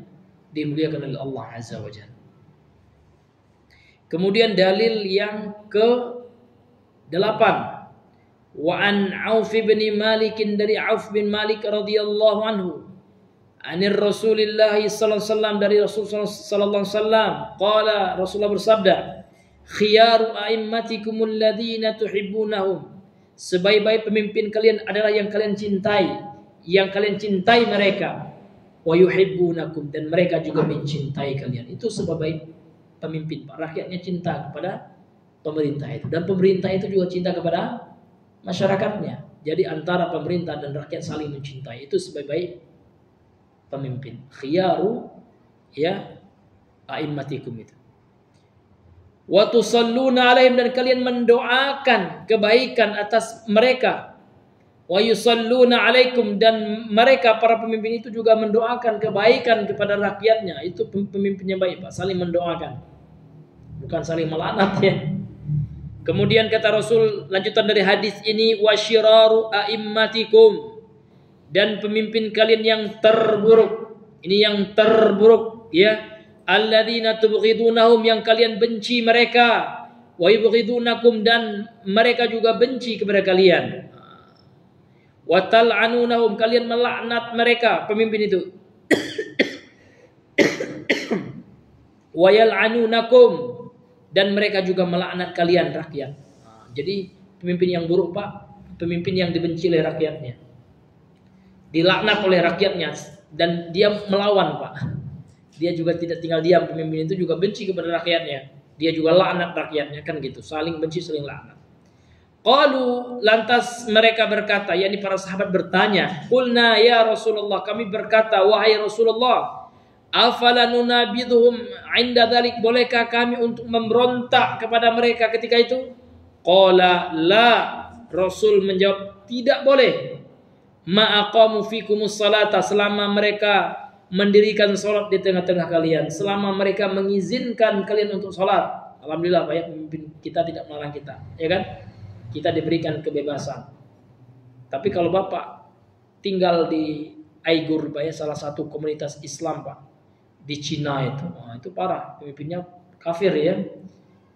dimuliakan oleh Allah Azza wa Jalla. Kemudian dalil yang ke-8, wa an Auf bin Malik, dari Auf bin Malik radhiyallahu anhu, anir Rasulillah sallallahu alaihi wasallam, dari Rasul sallallahu alaihi wasallam, qala, Rasulullah bersabda, khiyaru a'immatikumul ladzina tuhibbunahum, sebaik-baik pemimpin kalian adalah yang kalian cintai mereka, wa yuhibbunakum, dan mereka juga mencintai kalian. Itu sebaik pemimpin Pak, rakyatnya cinta kepada pemerintah itu, dan pemerintah itu juga cinta kepada masyarakatnya. Jadi antara pemerintah dan rakyat saling mencintai, itu sebaik-baik pemimpin. Khiyaru ya a'immatikum itu. Wa tusalluna alaihim, dan kalian mendoakan kebaikan atas mereka. Wa yusalluna alaikum, dan mereka para pemimpin itu juga mendoakan kebaikan kepada rakyatnya. Itu pemimpinnya baik Pak, saling mendoakan, bukan saling melaknat ya. Kemudian kata Rasul, lanjutan dari hadis ini, wa syiraru a'immatikum, dan pemimpin kalian yang terburuk. Ini yang terburuk ya, alladzina tubghidunahum, yang kalian benci mereka, wa yubghidunakum, dan mereka juga benci kepada kalian, wa tal'anunahum, kalian melaknat mereka pemimpin itu, wa yal'anunakum, dan mereka juga melaknat kalian rakyat. Jadi pemimpin yang buruk Pak, pemimpin yang dibenci oleh rakyatnya, dilaknat oleh rakyatnya, dan dia melawan Pak. Dia juga tidak tinggal diam, pemimpin itu juga benci kepada rakyatnya, dia juga laknat rakyatnya, kan gitu, saling benci saling laknat. Qalu, lantas mereka berkata, yakni para sahabat bertanya, qulna ya Rasulullah, kami berkata wahai Rasulullah, afala nunabidhum inda dzalik, bolehkah kami untuk memberontak kepada mereka ketika itu? Qala la, Rasul menjawab tidak boleh. Ma aqamu fikumus salata, selama mereka mendirikan salat di tengah-tengah kalian, selama mereka mengizinkan kalian untuk salat. Alhamdulillah Pak ya, pemimpin kita tidak melarang kita, ya kan? Kita diberikan kebebasan. Tapi kalau Bapak tinggal di Aigur Pak ya, salah satu komunitas Islam Pak di Cina itu, itu parah, pemimpinnya kafir ya.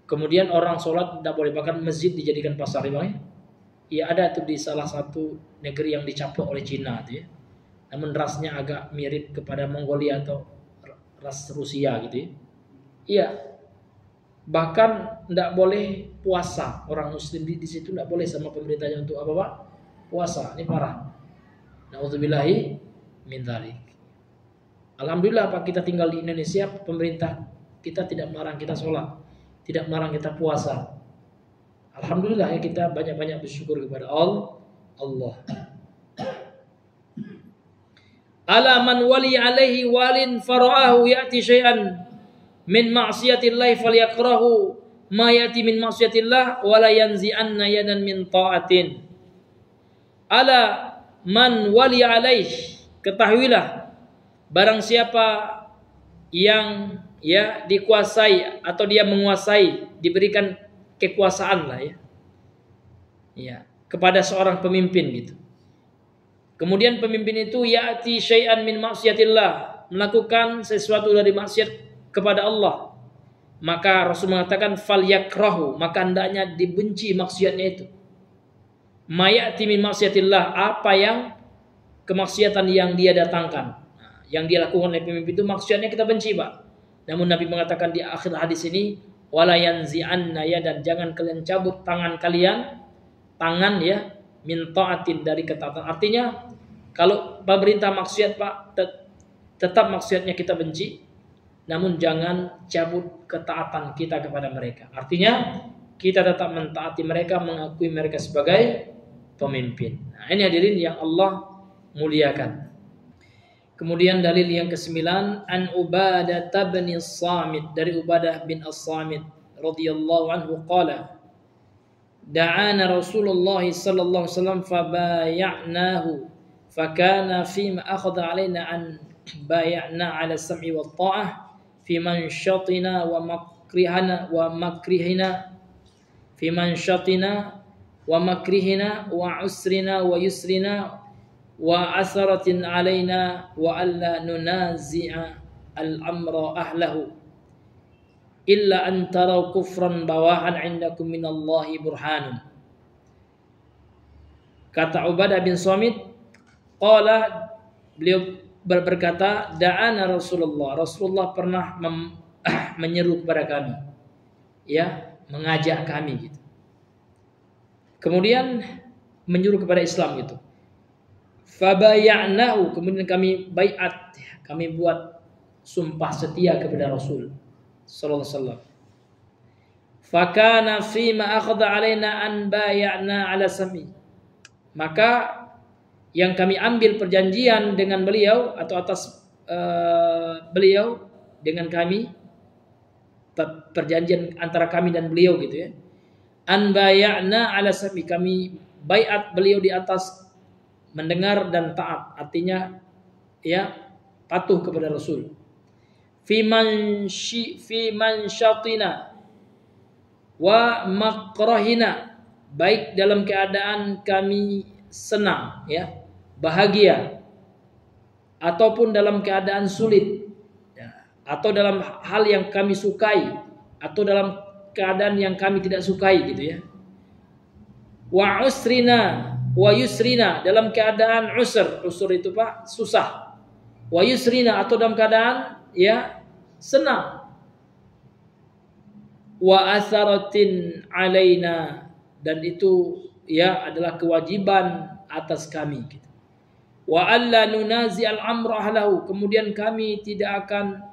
Kemudian orang sholat tidak boleh, bahkan masjid dijadikan pasar ya. Ya ada tuh di salah satu negeri yang dicaplok oleh Cina itu ya. Namun rasnya agak mirip kepada Mongolia atau ras Rusia gitu ya. Iya, Bahkan tidak boleh puasa. Orang muslim di situ tidak boleh sama pemerintahnya untuk apa Pak? Puasa. Ini parah. Nauzubillahi min dzalik. Alhamdulillah Pak, kita tinggal di Indonesia, pemerintah kita tidak melarang kita sholat, tidak melarang kita puasa. Alhamdulillah ya, kita banyak-banyak bersyukur kepada Allah. Ala man wali alaihi walin fara'ahu ya'ti syai'an min ma'siyatillah falyakrahu ma ya'ti min ma'siyatillah wa la yanzi'anna yadan min ta'atin. Ala man wali alaihi, ketahuilah barang siapa yang dikuasai atau dia menguasai, diberikan kekuasaan lah ya kepada seorang pemimpin gitu. Kemudian pemimpin itu ya'ti syai'an min maksiatillah, melakukan sesuatu dari maksiat kepada Allah. Maka Rasul mengatakan falyakrahu, maka hendaknya dibenci maksiatnya itu. Ma ya'ti min maksiatillah, apa yang kemaksiatan yang dia datangkan. Nah, yang dia lakukan oleh pemimpin itu maksiatnya kita benci, Pak. Namun Nabi mengatakan di akhir hadis ini wala yanzi'anna ya, dan jangan kalian cabut tangan kalian, tangan ya, min ta'atin, dari ketaatan. Artinya kalau pemerintah maksiat Pak, tetap maksiatnya kita benci, namun jangan cabut ketaatan kita kepada mereka. Artinya kita tetap mentaati mereka, mengakui mereka sebagai pemimpin. Nah, ini hadirin yang Allah muliakan. Kemudian dalil yang ke-9, an Ubadah bin As-Samit, dari Ubadah bin As-Samit radhiyallahu anhu qala da'ana Rasulullah sallallahu alaihi wasallam fabay'nahu fakana fima akhadha alaina an bay'na 'ala sam'i wa ta'ah fi manshatina wa makrihina fi manshatina wa makrihina wa usrina wa yusrina wa asaratin alaina wa alla nunazi'a al-amra ahlahu illa an taraw kufran bawahan 'indakum minallahi burhanun. Kata Ubadah bin Samit, qala, beliau berkata, da'ana Rasulullah pernah menyeru kepada kami, ya, mengajak kami gitu. Kemudian menyuruh kepada Islam gitu. Fabaya'nahu, kemudian kami baiat, kami buat sumpah setia kepada Rasul sallallahu alaihi wasallam. Fakana fima akhadha alaina an bay'na 'ala sami, maka yang kami ambil perjanjian dengan beliau atau atas beliau dengan kami, perjanjian antara kami dan beliau gitu ya. An bay'na 'ala sami, kami baiat beliau di atas mendengar dan taat, artinya ya patuh kepada Rasul. Fi man syatina wa makrahina, baik dalam keadaan kami senang ya, bahagia, ataupun dalam keadaan sulit ya, atau dalam hal yang kami sukai atau dalam keadaan yang kami tidak sukai gitu ya. Wa usrina wa yusrina, dalam keadaan usr itu Pak susah. Wa yusrina, atau dalam keadaan ya senang. Wa atharatin alaina, dan itu ya adalah kewajiban atas kami gitu. Wa alla nunazi al-amra ahlahu, kemudian kami tidak akan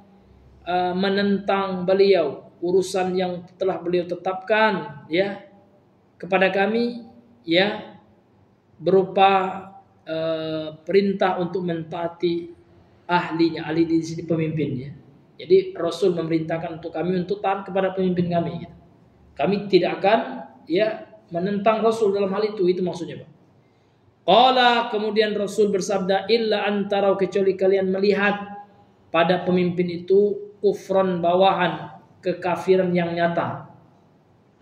menentang beliau urusan yang telah beliau tetapkan ya kepada kami ya, berupa perintah untuk mentaati ahlinya. Ahli di sini pemimpinnya. Jadi Rasul memerintahkan untuk kami untuk taat kepada pemimpin kami gitu. Kami tidak akan ya menentang Rasul dalam hal itu maksudnya Pak. Qala, kemudian Rasul bersabda, illa antara, kecuali kalian melihat pada pemimpin itu kufran bawahan, kekafiran yang nyata.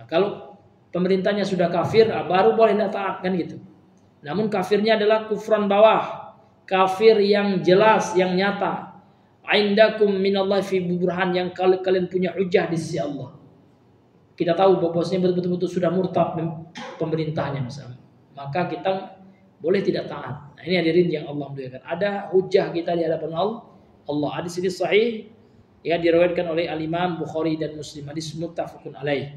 Nah, kalau pemerintahnya sudah kafir, baru boleh tidak taat kan gitu. Namun kafirnya adalah kufran bawah, kafir yang jelas, yang nyata. Indakum minallahi fi burhan, yang kalian punya hujah di sisi Allah. Kita tahu bahwasanya betul-betul sudah murtad pemerintahnya misalnya, maka kita boleh tidak taat. Nah, ini hadirin yang Allah muliakan. Ada hujah kita di hadapan Allah. Hadis ini sahih Ya, diriwayatkan oleh Al-Imam Bukhari dan Muslim, hadis muttafaqun alaih.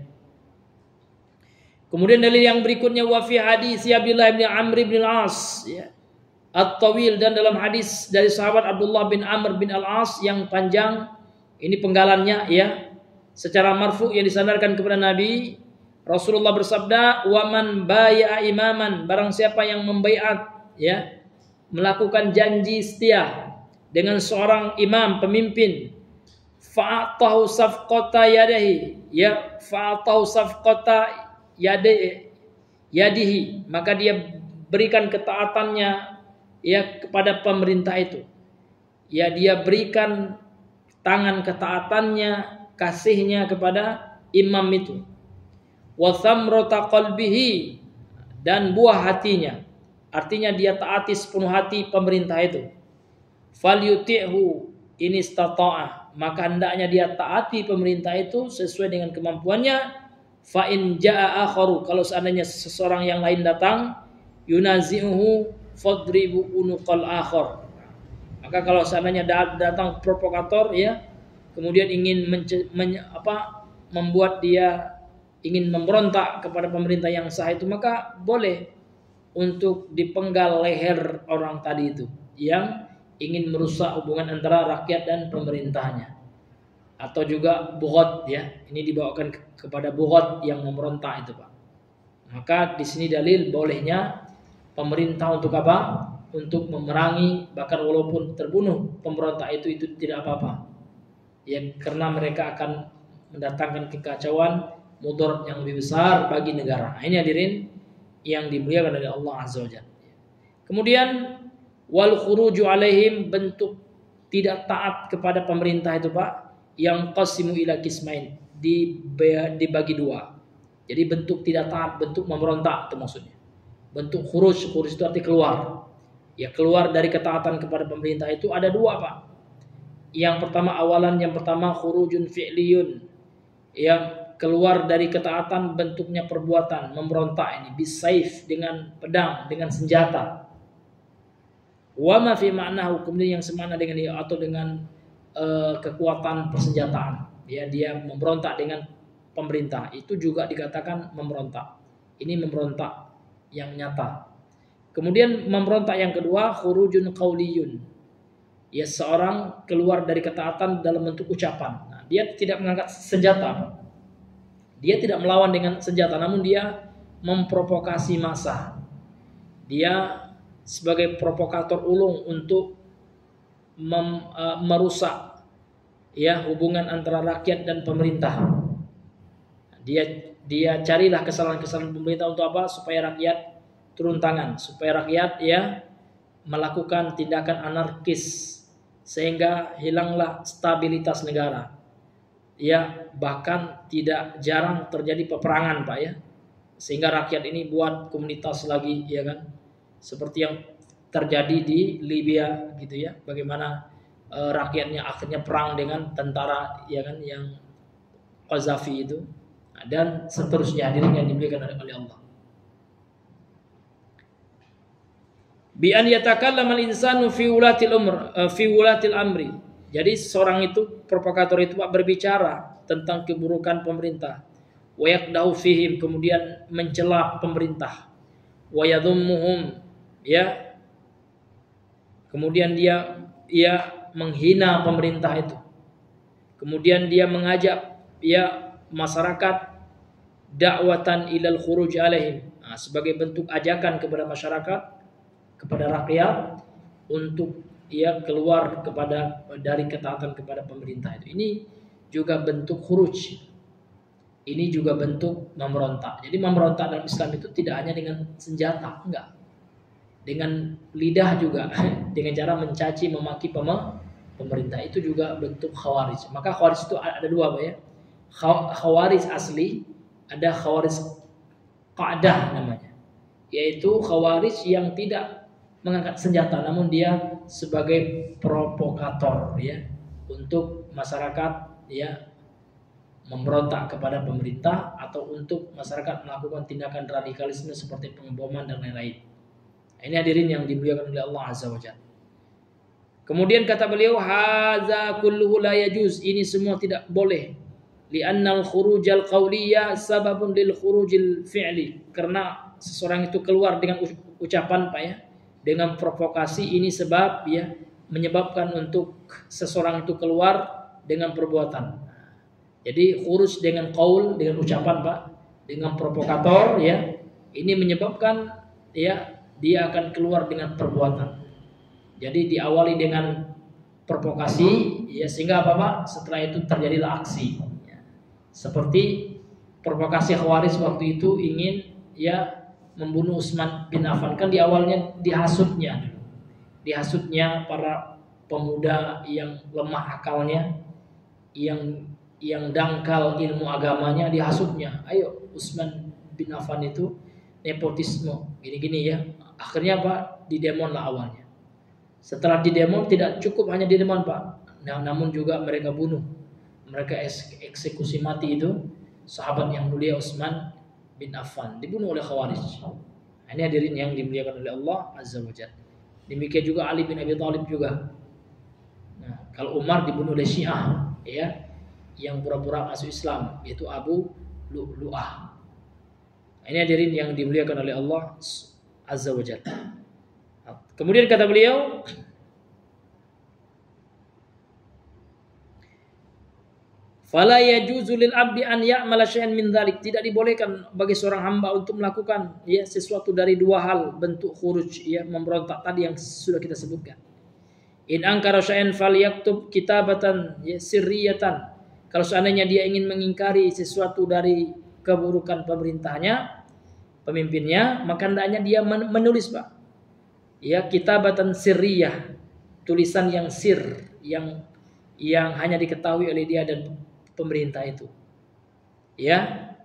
Kemudian dalil yang berikutnya wa fi hadis Abdullah bin Amr bin Al-As ya, At-Tawil, dan dalam hadis dari sahabat Abdullah bin Amr bin Al-As yang panjang, ini penggalannya ya, secara marfu yang disandarkan kepada Nabi. Rasulullah bersabda, "Wa man bai'a imaman," barang siapa yang membaiat ya, melakukan janji setia dengan seorang imam pemimpin, fa'atahu safqata yadihi ya, fa'atahu safqata yadihi, maka dia berikan ketaatannya ya kepada pemerintah itu. Ya, dia berikan tangan ketaatannya, kasihnya kepada imam itu. Wa thamrata qalbihi, dan buah hatinya. Artinya dia taati sepenuh hati pemerintah itu. Falyuti'hu in istata'a, maka hendaknya dia taati pemerintah itu sesuai dengan kemampuannya. Fa in jaa akharu, kalau seandainya seseorang yang lain datang, yunazi'uhu fadribu unuqal akhar, maka kalau seandainya datang provokator ya, kemudian ingin membuat dia ingin memberontak kepada pemerintah yang sah itu, maka boleh untuk dipenggal leher orang tadi itu yang ingin merusak hubungan antara rakyat dan pemerintahnya. Atau juga bughat ya, ini dibawakan kepada bughat yang memberontak itu Pak. Maka di sini dalil bolehnya pemerintah untuk apa? Untuk memerangi, bahkan walaupun terbunuh pemberontak itu tidak apa-apa. Ya, karena mereka akan mendatangkan kekacauan, mudarat yang lebih besar bagi negara. Nah, ini hadirin yang dimuliakan oleh Allah Azza wa Jalla. Kemudian wal khuruju alaihim, bentuk tidak taat kepada pemerintah itu Pak, yang qasimu ila qismain, dibagi dua. Jadi bentuk tidak taat, bentuk memberontak itu maksudnya. Bentuk khuruj itu arti keluar. Ya, keluar dari ketaatan kepada pemerintah itu ada dua Pak. Yang pertama khurujun fi'liyun, yang keluar dari ketaatan bentuknya perbuatan, memberontak ini bisaif, dengan pedang, dengan senjata. Wa ma fi ma'nahu, kemudian yang semakna dengan dia, atau dengan kekuatan persenjataan. Ya, dia memberontak dengan pemerintah, itu juga dikatakan memberontak. Ini memberontak yang nyata. Kemudian memberontak yang kedua khurujun qauliyun. Ya, seorang keluar dari ketaatan dalam bentuk ucapan. Nah, dia tidak mengangkat senjata. Dia tidak melawan dengan senjata, namun dia memprovokasi massa. Dia sebagai provokator ulung untuk merusak ya hubungan antara rakyat dan pemerintah. Dia carilah kesalahan-kesalahan pemerintah untuk apa? Supaya rakyat turun tangan, supaya rakyat ya melakukan tindakan anarkis sehingga hilanglah stabilitas negara. Ya, bahkan tidak jarang terjadi peperangan Pak ya. Sehingga rakyat ini buat komunitas lagi ya kan. Seperti yang terjadi di Libya gitu ya. Bagaimana rakyatnya akhirnya perang dengan tentara ya kan, yang Qaddafi itu. Dan seterusnya hadirin yang dimuliakan oleh Allah. Bi an yatakallama al-insanu fi wulatil amri. Jadi seorang itu, provokator itu Pak, berbicara tentang keburukan pemerintah. Wa yaqdahu fihim, kemudian mencela pemerintah. Wa yadhummuhum ya. Kemudian dia menghina pemerintah itu. Kemudian dia mengajak ya masyarakat da'watan ilal khuruj alaihim. Nah, sebagai bentuk ajakan kepada masyarakat, kepada rakyat untuk ia keluar dari ketaatan kepada pemerintah itu. Ini juga bentuk khuruj. Ini juga bentuk memberontak. Jadi memberontak dalam Islam itu tidak hanya dengan senjata, enggak. Dengan lidah juga, dengan cara mencaci memaki pemerintah, itu juga bentuk khawarij. Maka khawarij itu ada dua Pak ya. Khawarij asli, ada khawarij qa'dah namanya. Yaitu khawarij yang tidak mengangkat senjata, namun dia sebagai provokator ya, untuk masyarakat ya memberontak kepada pemerintah, atau untuk masyarakat melakukan tindakan radikalisme seperti pengeboman dan lain-lain. Ini hadirin yang dimuliakan oleh Allah Azza wa Jalla. Kemudian kata beliau, hadza kulluhu la yajuz, ini semua tidak boleh. Li'anna al-khurujal qawliya sababun lil khurujil fi'li, karena seseorang itu keluar dengan ucapan Pak ya, dengan provokasi, ini sebab ya menyebabkan untuk seseorang itu keluar dengan perbuatan. Jadi khuruj dengan qaul, dengan ucapan Pak, dengan provokator ya, ini menyebabkan ya dia akan keluar dengan perbuatan. Jadi diawali dengan provokasi ya, sehingga apa Pak? Setelah itu terjadilah aksi. Ya. Seperti provokasi Khawarij waktu itu ingin ya membunuh Utsman bin Affan, kan di awalnya dihasutnya. Dihasutnya para pemuda yang lemah akalnya, yang dangkal ilmu agamanya, dihasutnya. Ayo Utsman bin Affan itu nepotisme gini-gini ya. Akhirnya Pak, didemon lah awalnya. Setelah didemon, tidak cukup hanya didemon Pak, namun juga mereka bunuh, mereka eksekusi mati itu sahabat yang mulia Utsman bin Affan, dibunuh oleh Khawarij. Ini hadirin yang dimuliakan oleh Allah Azza wa Jalla. Demikian juga Ali bin Abi Thalib juga. Nah, kalau Umar dibunuh oleh Syiah ya, yang pura-pura masuk Islam, yaitu Abu Lu'lu'ah. Ini hadirin yang dimuliakan oleh Allah Azza wa Jalla. Kemudian kata beliau, fala yajuzu lil abdi an ya'mala syai'an min dzalik, tidak dibolehkan bagi seorang hamba untuk melakukan ya sesuatu dari dua hal bentuk khuruj ya, memberontak tadi yang sudah kita sebutkan. In ankara syai'an falyaktub kitabatan ya sirriyatan, kalau seandainya dia ingin mengingkari sesuatu dari keburukan pemerintahnya, pemimpinnya, maka hendaknya dia menulis Pak. Ya, kitabatan sirriyah, tulisan yang sir, yang hanya diketahui oleh dia dan pemerintah itu. Ya.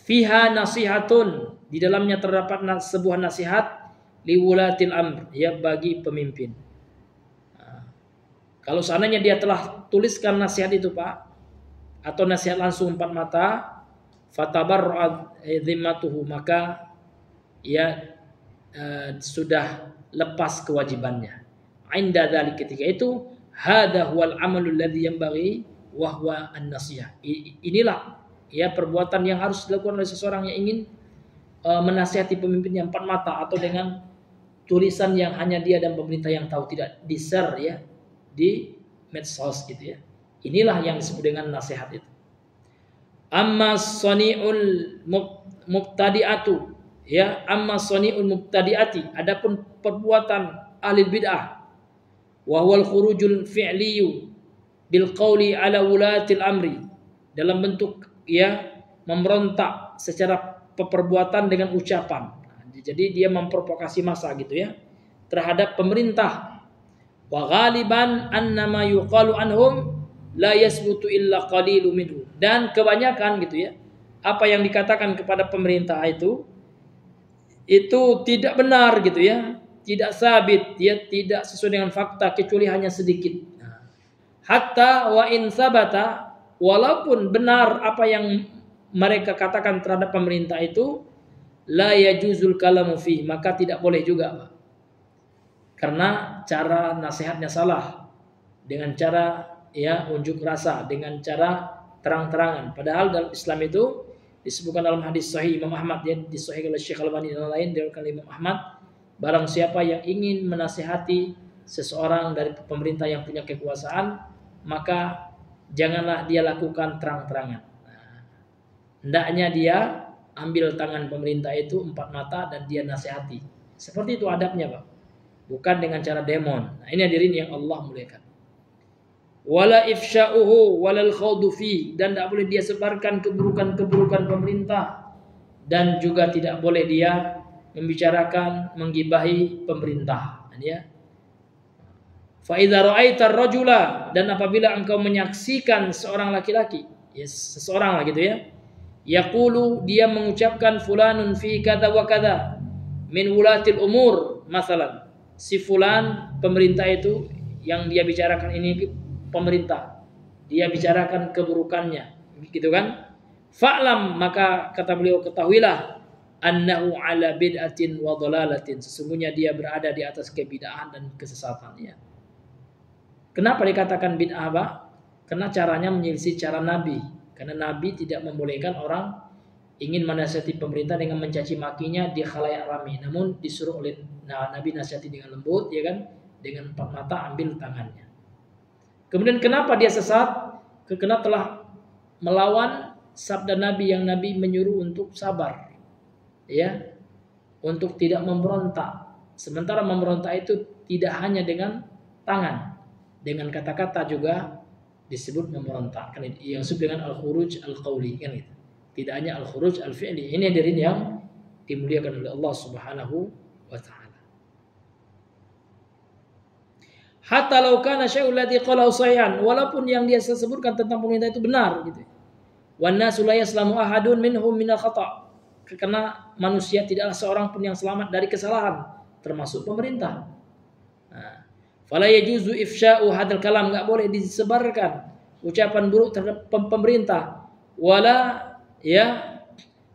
Fiha nasihatun, di dalamnya terdapat sebuah nasihat liwulatil amr, ya bagi pemimpin. Nah, kalau seandainya dia telah tuliskan nasihat itu Pak, atau nasihat langsung empat mata, fatabarra'at dhimmatuhu, maka ya sudah lepas kewajibannya. Inda dzalik, ketika itu, hadza huwal amalul ladzi yanbaghi wa huwa an-nasihah. Inilah ya perbuatan yang harus dilakukan oleh seseorang yang ingin menasihati pemimpinnya empat mata, atau dengan tulisan yang hanya dia dan pemerintah yang tahu, tidak di-share ya di medsos gitu ya. Inilah yang disebut dengan nasihat itu. Amma sani'ul mubtadi'atu ya, amma sani'ul mubtadi'ati, adapun perbuatan ahli bid'ah, wa huwal khurujul fi'liyu bil qawli ala wulatil amri, dalam bentuk ya memberontak secara perbuatan dengan ucapan. Jadi dia memprovokasi massa gitu ya terhadap pemerintah. Wa ghaliban annama yuqalu anhum la yasbutu illa qalilu minhu, dan kebanyakan gitu ya apa yang dikatakan kepada pemerintah itu tidak benar gitu ya, tidak sabit ya, tidak sesuai dengan fakta, kecuali hanya sedikit. Hatta wa in sabata, walaupun benar apa yang mereka katakan terhadap pemerintah itu, la yajuzul kalamu fi, maka tidak boleh juga Pak, karena cara nasihatnya salah, dengan cara ya unjuk rasa, dengan cara terang-terangan. Padahal dalam Islam itu disebutkan dalam hadis sahih Imam Ahmad ya, disahihkan oleh Syekh Al-Albani dan lain dari Imam Ahmad, barang siapa yang ingin menasihati seseorang dari pemerintah yang punya kekuasaan, maka janganlah dia lakukan terang-terangan. Hendaknya dia ambil tangan pemerintah itu empat mata dan dia nasihati. Seperti itu adabnya Pak, bukan dengan cara demon. Nah, ini hadirin yang Allah muliakan. Wala ifsya'uhu walal khawdu fi, dan tidak boleh dia sebarkan keburukan-keburukan pemerintah, dan juga tidak boleh dia membicarakan, menggibahi pemerintah ya. Fa idza ra'aita ar-rajula, dan apabila engkau menyaksikan seorang laki-laki ya, seseorang lah gitu ya, yaqulu, dia mengucapkan fulanun fi kadza wa kadza min wulatil umur, masalan si fulan pemerintah itu yang dia bicarakan ini pemerintah, dia bicarakan keburukannya gitu kan, fa'lam, maka kata beliau ketahuilah, annahu ala bid'atin wa dhalalatin, sesungguhnya dia berada di atas kebid'ahan dan kesesatan ya. Kenapa dikatakan bid'ah, Pak? Karena caranya menyelisih cara Nabi. Karena Nabi tidak membolehkan orang ingin menasihati pemerintah dengan mencaci makinya di khalayak ramai, namun disuruh oleh Nabi nasihati dengan lembut, ya kan? Dengan empat mata ambil tangannya. Kemudian kenapa dia sesat? Karena telah melawan sabda Nabi yang Nabi menyuruh untuk sabar, ya, untuk tidak memberontak. Sementara memberontak itu tidak hanya dengan tangan, dengan kata-kata juga disebut memberontak. Kan yang disebut dengan al-khuruj al-qawli, kan itu. Tidak hanya al-khuruj al-fi'li. Ini hadirin yang dimuliakan oleh Allah Subhanahu wa taala. Hatta law kana syai'ul ladzi qalahu sahihan, walaupun yang dia sebutkan tentang pemerintah itu benar gitu. Wan nasu la yaslamu ahadun minhum minal khata'. Karena manusia tidaklah seorang pun yang selamat dari kesalahan, termasuk pemerintah. Nah, fala yajuzu ifsya'u hadzal kalam, enggak boleh disebarkan ucapan buruk terhadap pemerintah. Wala ya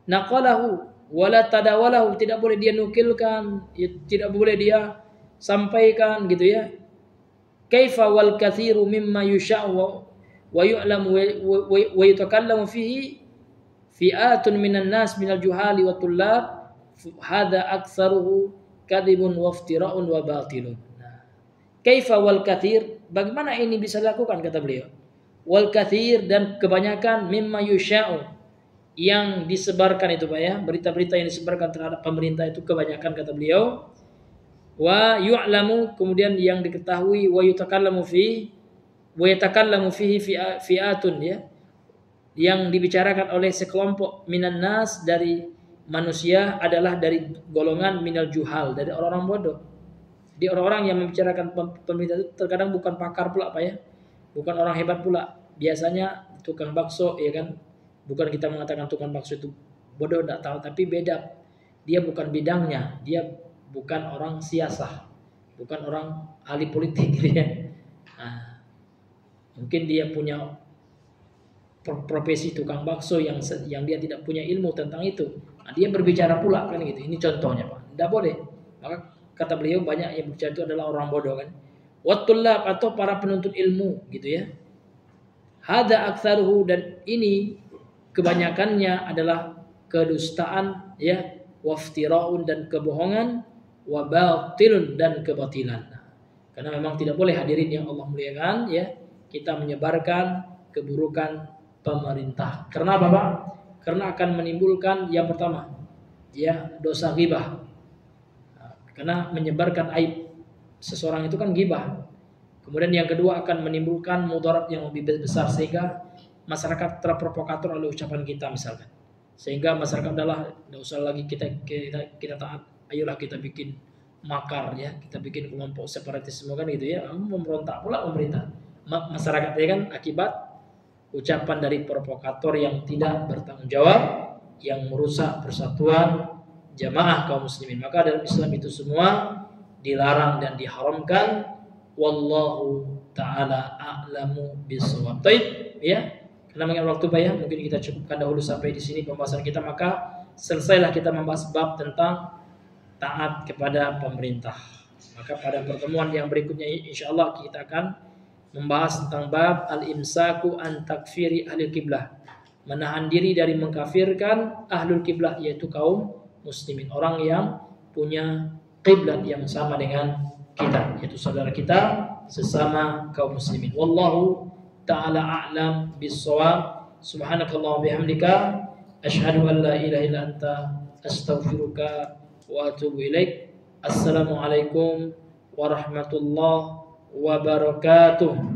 naqalahu wala tadawalahu, tidak boleh dia nukilkan, tidak boleh dia sampaikan gitu ya. Kaifa wal katsiru mimma yusha'u wa yu'lamu wa yutakallamu fihi fi'atun minan nas minal juhali wa tullab, hadza aktsaruhu kadhibun wa iftira'un wa batilun. Nah, kaifa wal katsir, bagaimana ini bisa dilakukan kata beliau? Wal katsir, dan kebanyakan, mimma yusha'u, yang disebarkan itu Pak ya, berita-berita yang disebarkan terhadap pemerintah itu kebanyakan kata beliau. Wa yu'lamu, kemudian yang diketahui, wa yutakallamu fihi fi'atun ya, yang dibicarakan oleh sekelompok minan nas dari manusia adalah dari golongan minal juhal, dari orang-orang bodoh. Di orang-orang yang membicarakan pemerintah itu terkadang bukan pakar pula Pak ya, bukan orang hebat pula. Biasanya tukang bakso ya kan, bukan kita mengatakan tukang bakso itu bodoh, tidak tahu, tapi beda. Dia bukan bidangnya, dia bukan orang siasah, bukan orang ahli politik gitu ya. Nah, mungkin dia punya profesi tukang bakso yang dia tidak punya ilmu tentang itu. Nah, dia berbicara pula kan gitu. Ini contohnya Pak. Tidak boleh. Maka kata beliau banyak yang berbicara itu adalah orang bodoh kan. Wattulab, atau para penuntut ilmu gitu ya. Hadza aktsaruhu, dan ini kebanyakannya adalah kedustaan ya, waftira'un, dan kebohongan, wa batilun, dan kebatilan. Karena memang tidak boleh hadirin yang Allah muliakan ya, kita menyebarkan keburukan pemerintah. Karena apa Pak? Karena akan menimbulkan yang pertama ya, dosa ghibah. Karena menyebarkan aib seseorang itu kan ghibah. Kemudian yang kedua akan menimbulkan mudarat yang lebih besar, sehingga masyarakat terprovokator oleh ucapan kita misalkan. Sehingga masyarakat adalah tidak usah lagi kita taat, ayolah kita bikin makar ya, kita bikin kelompok separatisme kan gitu ya, memberontak pula pemerintah. Masyarakat ya kan, akibat ucapan dari provokator yang tidak bertanggung jawab, yang merusak persatuan jamaah kaum muslimin. Maka dalam Islam itu semua dilarang dan diharamkan. Wallahu ta'ala a'lamu bishawab. Baik ya, karena mengingat waktu Pak ya, mungkin kita cukupkan dahulu sampai di sini pembahasan kita, maka selesailah kita membahas bab tentang taat kepada pemerintah. Maka pada pertemuan yang berikutnya insyaallah kita akan membahas tentang bab al-imsaku an takfiri ahli kiblah, menahan diri dari mengkafirkan ahlul kiblah, yaitu kaum muslimin, orang yang punya kiblat yang sama dengan kita, yaitu saudara kita sesama kaum muslimin. Wallahu ta'ala a'lam bis-shawab. Subhanakallah wa bihamdika asyhadu an la ilaha illa anta astaghfiruka wa atubu ilaik. Assalamualaikum warahmatullahi wabarakatuh.